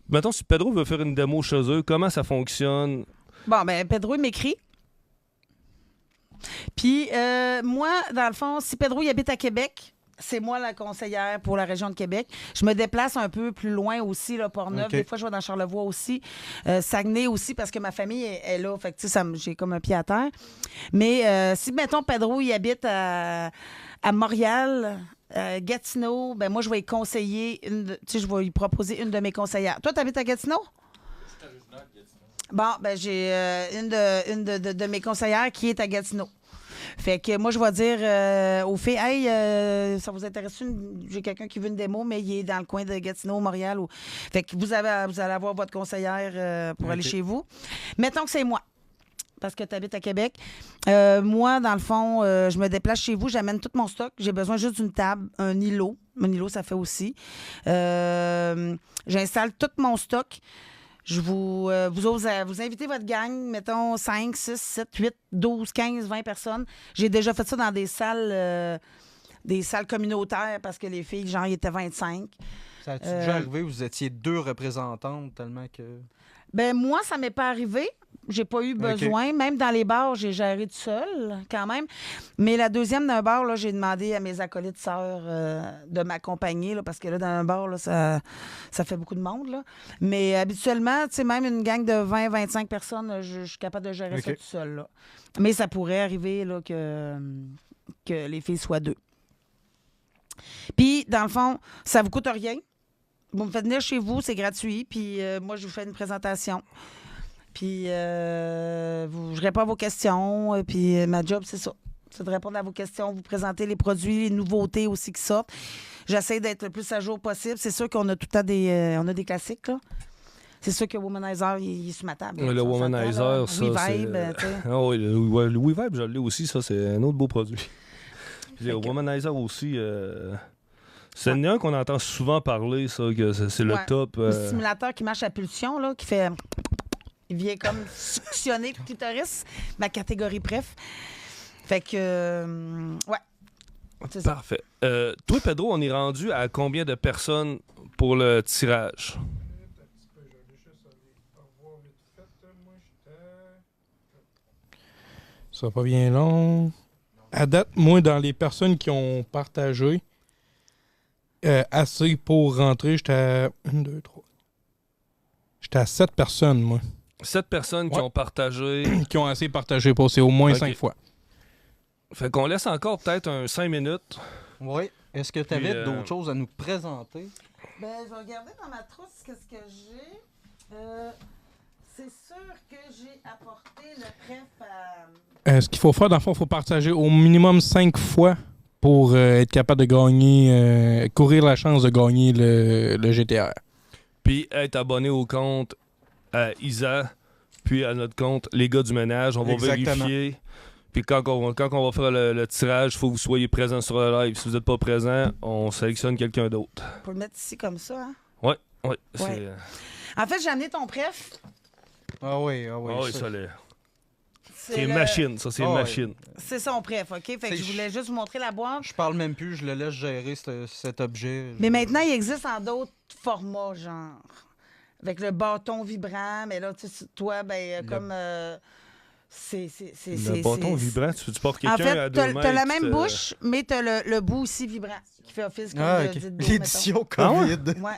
Mettons, si Pedro veut faire une démo chez eux, comment ça fonctionne? Bon, ben Pedro, il m'écrit. Puis, moi, dans le fond, si Pedro, il habite à Québec, c'est moi la conseillère pour la région de Québec. Je me déplace un peu plus loin aussi, là, Portneuf. Okay. Des fois, je vais dans Charlevoix aussi. Saguenay aussi, parce que ma famille est là. Fait que, tu sais, j'ai comme un pied à terre. Mais si, mettons, Pedro, il habite à Montréal, Gatineau, ben moi, je vais lui conseiller, je vais lui proposer une de mes conseillères. Toi, tu habites à Gatineau? Bon, ben j'ai une de mes conseillères qui est à Gatineau. Fait que moi, je vais dire aux filles, hey, ça vous intéresse? J'ai quelqu'un qui veut une démo, mais il est dans le coin de Gatineau, Montréal. Fait que vous allez avoir votre conseillère pour aller chez vous. Mettons que c'est moi, parce que tu habites à Québec. Moi, dans le fond, je me déplace chez vous, j'amène tout mon stock. J'ai besoin juste d'une table, un îlot. Un îlot, ça fait aussi. J'installe tout mon stock. Je vous invitez votre gang, mettons 5, 6, 7, 8, 12, 15, 20 personnes. J'ai déjà fait ça dans des salles communautaires parce que les filles, genre, ils étaient 25. Ça a-tu déjà arrivé, vous étiez 2 représentantes tellement que... Ben moi, ça m'est pas arrivé. J'ai pas eu besoin. Même dans les bars, j'ai géré tout seul, quand même. Mais la deuxième d'un bar, là, j'ai demandé à mes acolytes sœurs de m'accompagner, là, parce que là, dans un bar, là, ça fait beaucoup de monde. Là. Mais habituellement, tu sais, même une gang de 20-25 personnes, là, je suis capable de gérer ça tout seul. Là. Mais ça pourrait arriver là, que les filles soient 2. Puis, dans le fond, ça vous coûte rien. Vous me faites venir chez vous, c'est gratuit. Puis moi, je vous fais une présentation. Puis je réponds à vos questions. Puis ma job, c'est ça. C'est de répondre à vos questions, vous présenter les produits, les nouveautés aussi qui sortent. J'essaie d'être le plus à jour possible. C'est sûr qu'on a tout le temps on a des classiques, là. C'est sûr que Womanizer, il est sur ma table. Le Womanizer, ça, WeVibe, Ah oui, le WeVibe, je l'ai aussi. Ça, c'est un autre beau produit. Le Womanizer aussi... C'est un qu'on entend souvent parler, ça, que c'est le top. Le stimulateur qui marche à pulsion, là, qui fait... Il vient comme suctionner le clitoris, ma catégorie préf. Fait que, ouais. C'est parfait. Toi, Pedro, on est rendu à combien de personnes pour le tirage? Ça va pas bien long. À date, moi, dans les personnes qui ont partagé assez pour rentrer, j'étais à 1, 2, 3. J'étais à 7 personnes, moi. 7 personnes qui ont partagé. Qui ont assez partagé pour c'est au moins 5 fois. Fait qu'on laisse encore peut-être 5 minutes. Oui. Est-ce que tu avais d'autres choses à nous présenter? Ben, je vais regarder dans ma trousse qu'est-ce que j'ai. C'est sûr que j'ai apporté le pref à... ce qu'il faut faire, dans le fond, il faut partager au minimum 5 fois pour être capable de gagner, courir la chance de gagner le GTR. Puis être abonné au compte à Isa, puis à notre compte Les Gars du Ménage. On va vérifier. Puis quand on va faire le tirage, il faut que vous soyez présents sur le live. Si vous n'êtes pas présent, on sélectionne quelqu'un d'autre. On peut le mettre ici comme ça, hein? Oui. En fait, j'ai amené ton pref. Ah oui, ça l'est. C'est une machine, ça, c'est une machine. C'est son pref, OK? Fait que je voulais juste vous montrer la boîte. Je parle même plus, je le laisse gérer cet objet. Mais maintenant, il existe en d'autres formats, genre. Avec le bâton vibrant, mais là, toi, ben, comme... Le bâton vibrant, tu portes quelqu'un à 2 mètres. T'as la même bouche, mais t'as le bout aussi vibrant, qui fait office comme l'édition COVID. Ouais.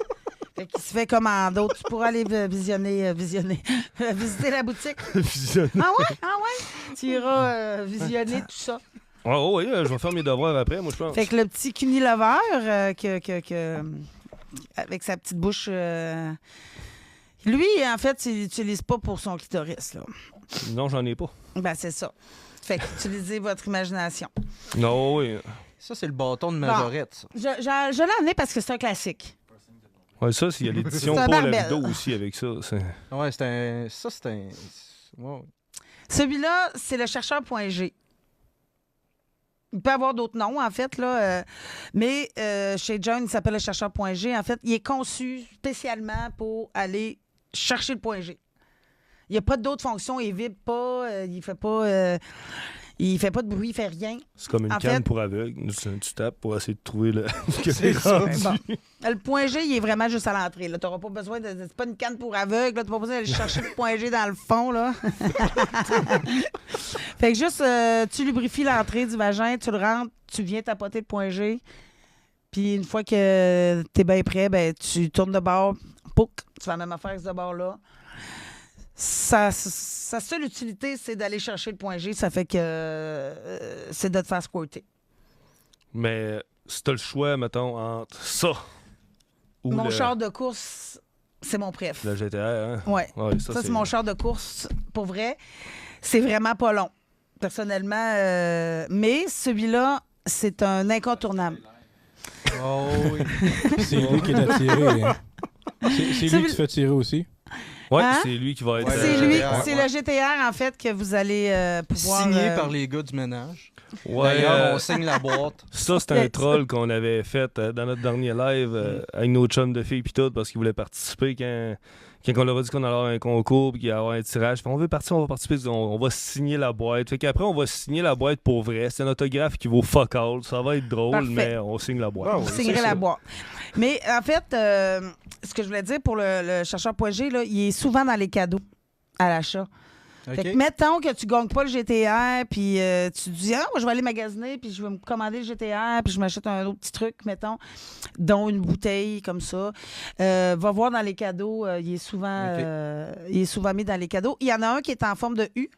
Fait qu'il se fait comme en d'autres. Tu pourras aller visiter la boutique. Visionner. Ah ouais? Tu iras visionner tout ça. Oh oui, je vais faire mes devoirs après, moi, je pense. Fait que le petit cunilover, avec sa petite bouche... lui, en fait, il l'utilise pas pour son clitoris, là. Non, j'en ai pas. Ben, c'est ça. Fait qu'utilisez votre imagination. Non, oui. Ça, c'est le bâton de Majorette. Bon. Je l'ai amené parce que c'est un classique. Ouais, ça, il y a l'édition Paul Lavido aussi avec ça. Ouais, c'est un... Wow. Celui-là, c'est le chercheur.g. Il peut avoir d'autres noms, en fait, là. Mais chez John, il s'appelle le chercheur.g. En fait, il est conçu spécialement pour aller chercher le point G. Il n'y a pas d'autres fonctions. Il vibre pas. Il fait pas... il fait pas de bruit, il fait rien. C'est comme une canne pour aveugle. Tu tapes pour essayer de trouver le... C'est ça. Bon. Le point G, il est vraiment juste à l'entrée. Tu n'auras pas besoin de... C'est pas une canne pour aveugle. Tu n'as pas besoin d'aller chercher le point G dans le fond, là. Fait que juste, tu lubrifies l'entrée du vagin, tu le rentres, tu viens tapoter le point G. Puis une fois que tu es bien prêt, ben, tu tournes de bord. Pouc, tu fais la même affaire avec ce bord-là. Sa seule utilité, c'est d'aller chercher le point G. Ça fait que c'est de te faire squirter. Mais si t'as le choix, mettons, entre ça ou mon char de course, c'est mon préf. Le GTR, hein? Ouais ça, c'est mon char de course. Pour vrai, c'est vraiment pas long, personnellement. Mais celui-là, c'est un incontournable. Oh oui. C'est lui qui est attiré. Hein? C'est lui qui se fait tirer aussi. Oui, c'est lui qui va être... c'est le GTR, en fait, que vous allez pouvoir... Signé par les gars du ménage. Ouais, d'ailleurs, on signe la boîte. Ça, c'est un troll qu'on avait fait dans notre dernier live avec nos chums de filles pis tout, parce qu'ils voulaient participer quand on leur a dit qu'on allait avoir un concours puis qu'il allait avoir un tirage. Puis on va participer, on va signer la boîte. Fait qu'après, on va signer la boîte pour vrai. C'est un autographe qui vaut fuck all. Ça va être drôle, mais on signe la boîte. Vous signerez la boîte. Mais en fait, ce que je voulais dire pour le chercheur Poids G, là, il est souvent dans les cadeaux à l'achat. Fait que mettons que tu gagnes pas le GTR, puis tu dis, moi, je vais aller magasiner, puis je vais me commander le GTR, puis je m'achète un autre petit truc, mettons, dont une bouteille comme ça. Va voir dans les cadeaux, il est souvent mis dans les cadeaux. Il y en a un qui est en forme de U.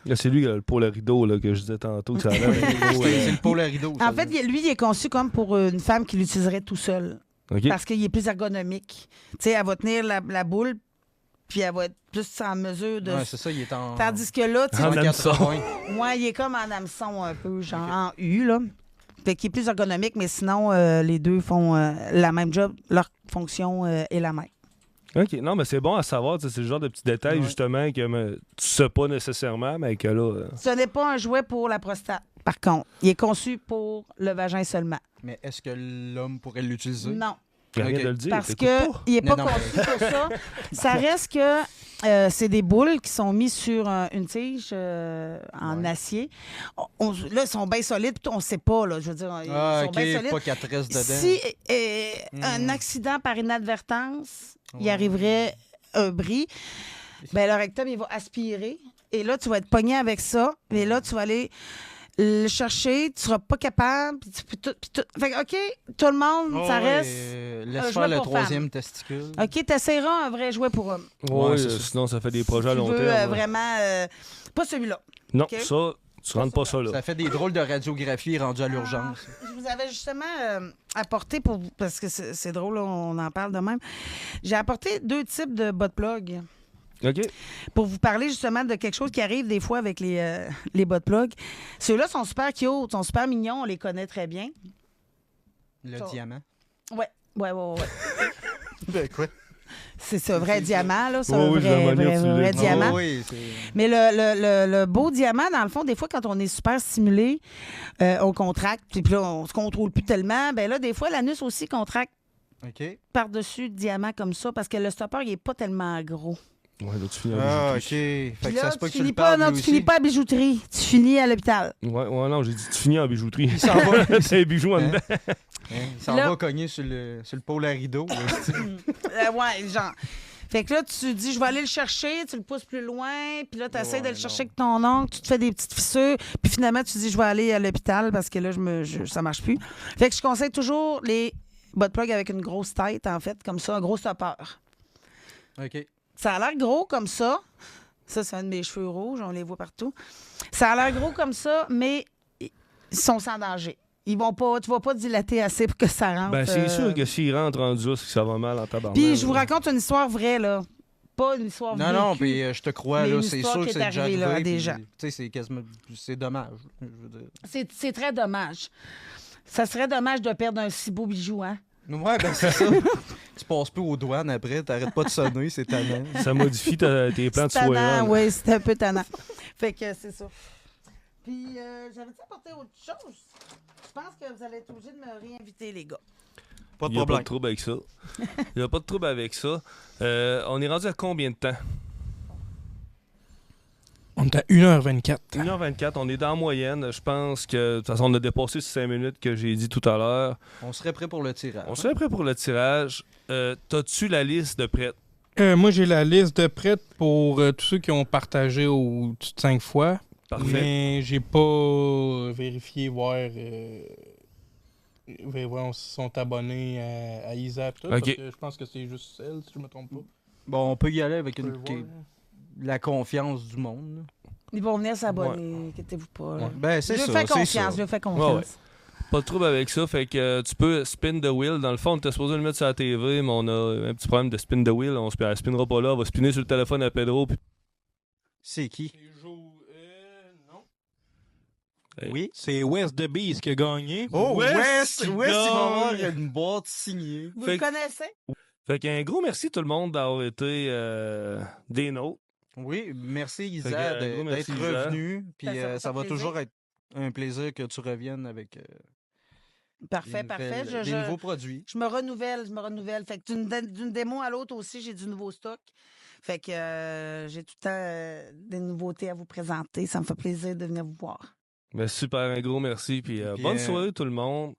Là, c'est lui qui a le pôle à rideau là, que je disais tantôt. Que ça a l'air c'est le pôle à rideau. En fait, lui, il est conçu comme pour une femme qui l'utiliserait tout seul. Okay. Parce qu'il est plus ergonomique. Tu sais, elle va tenir la boule, puis elle va être plus en mesure de... Ouais, c'est ça, il est en... Tandis que là, tu sais... En hameçon. Ouais, il est comme en hameçon un peu, genre en U, là. Fait qu'il est plus ergonomique, mais sinon, les deux font la même job. Leur fonction est la même. OK. Non, mais c'est bon à savoir. C'est le genre de petits détails, justement, que tu sais pas nécessairement, mais que là... Ce n'est pas un jouet pour la prostate, par contre. Il est conçu pour le vagin seulement. Mais est-ce que l'homme pourrait l'utiliser? Non. Il n'y a rien de le dire. Parce qu'il n'est pas conçu pour ça. Ça reste que c'est des boules qui sont mises sur une tige en acier. Là, ils sont bien solides, on ne sait pas. Là, je veux dire, ils sont bien solides. Pas qu'elle te reste dedans. Si un accident par inadvertance, il arriverait un bris, ben, le rectum, il va aspirer. Et là, tu vas être pogné avec ça. Et là, tu vas aller le chercher, tu seras pas capable. Fait que, OK, tout le monde, ça reste. Laisse faire le troisième testicule. OK, t'essaieras un vrai jouet pour homme. Oui, sinon, ça fait des projets à long terme. Vraiment. Pas celui-là. Non, okay? Ça, tu rentres pas ça là. Ça fait des drôles de radiographie rendus à l'urgence. Je vous avais justement apporté, parce que c'est drôle, là, on en parle de même. J'ai apporté 2 types de butt plug. OK. Pour vous parler justement de quelque chose qui arrive des fois avec les butt plugs. Ceux-là sont super cute, sont super mignons, on les connaît très bien. Le diamant? Ouais. Ben quoi? C'est ça, vrai diamant, là. C'est un vrai diamant. Oui, mais le beau diamant, dans le fond, des fois, quand on est super stimulé, on contracte, puis là, on se contrôle plus tellement. Ben là, des fois, l'anus aussi contracte par-dessus le diamant comme ça, parce que le stopper, il n'est pas tellement gros. Ouais, là, tu finis à bijouterie. Fait que ça se peut que tu finis pas à bijouterie. Tu finis à l'hôpital. Ouais, non, j'ai dit tu finis en bijouterie. Il s'en va. C'est un bijou en dedans. Il s'en va cogner sur le pôle à rideau. Ouais, genre. Fait que là, tu dis, je vais aller le chercher, tu le pousses plus loin, puis là, tu essaies de le chercher avec ton ongle, tu te fais des petites fissures, puis finalement, tu dis, je vais aller à l'hôpital parce que là, ça marche plus. Fait que je conseille toujours les butt plugs avec une grosse tête, en fait, comme ça, un gros stopper. OK. Ça a l'air gros comme ça. Ça, c'est un de mes cheveux rouges, on les voit partout. Ça a l'air gros comme ça, mais ils sont sans danger. Tu vas pas dilater assez pour que ça rentre. Ben, c'est sûr que s'il rentre rendu là, c'est que ça va mal en tabarnak. Puis je vous raconte une histoire vraie, là. Pas une histoire vécue. Non, puis je te crois, là, c'est sûr que c'est déjà arrivé. Là, à des gens. Tu sais, c'est dommage, je veux dire. C'est très dommage. Ça serait dommage de perdre un si beau bijou, hein? Ouais, ben c'est ça. Tu passes plus aux douanes après, t'arrêtes pas de sonner, c'est tannant. Ça modifie tes plans de soirée. Oui, c'est un peu tannant. Fait que c'est ça. Puis, j'avais-tu apporté autre chose? Je pense que vous allez être obligés de me réinviter, les gars. Pas de Il n'y a problème. pas de trouble avec ça. Il n'y a pas de trouble avec ça. On est rendu à combien de temps? On est à 1h24. 1h24, on est dans la moyenne. Je pense que, de toute façon, on a dépassé ces 5 minutes que j'ai dit tout à l'heure. On serait prêt pour le tirage. On serait prêt pour le tirage. T'as-tu la liste de prêts? Moi, j'ai la liste de prêts pour tous ceux qui ont partagé au-dessus de 5 fois. Parfait. Mais j'ai pas vérifié, voir s'ils sont abonnés à Isa. Tout, parce que je pense que c'est juste elle, si je me trompe pas. Bon, on peut y aller avec la confiance du monde. Là. Ils vont venir s'abonner, inquiétez-vous pas. Ouais. Ben, c'est ça. Je fais confiance, je fais confiance. Ouais. Pas de trouble avec ça, fait que tu peux spin the wheel. Dans le fond, on était supposé le mettre sur la TV, mais on a un petit problème de spin the wheel. Elle spinnera pas là, on va spinner sur le téléphone à Pedro. Puis... C'est qui? Non. Hey. Oui, c'est West the Beast qui a gagné. Oh, West, il va avoir gagne. une boîte signée. Vous le connaissez? Fait qu'un gros merci tout le monde d'avoir été des nôtres. Oui, merci Isa gros merci, d'être Isa. revenu. Puis ça va plaisir. toujours être un plaisir que tu reviennes avec Parfait. des nouveaux produits. Je me renouvelle. Fait que d'une démo à l'autre aussi, j'ai du nouveau stock. Fait que j'ai tout le temps des nouveautés à vous présenter. Ça me fait plaisir de venir vous voir. Ben, super, un gros merci. Puis bonne soirée tout le monde.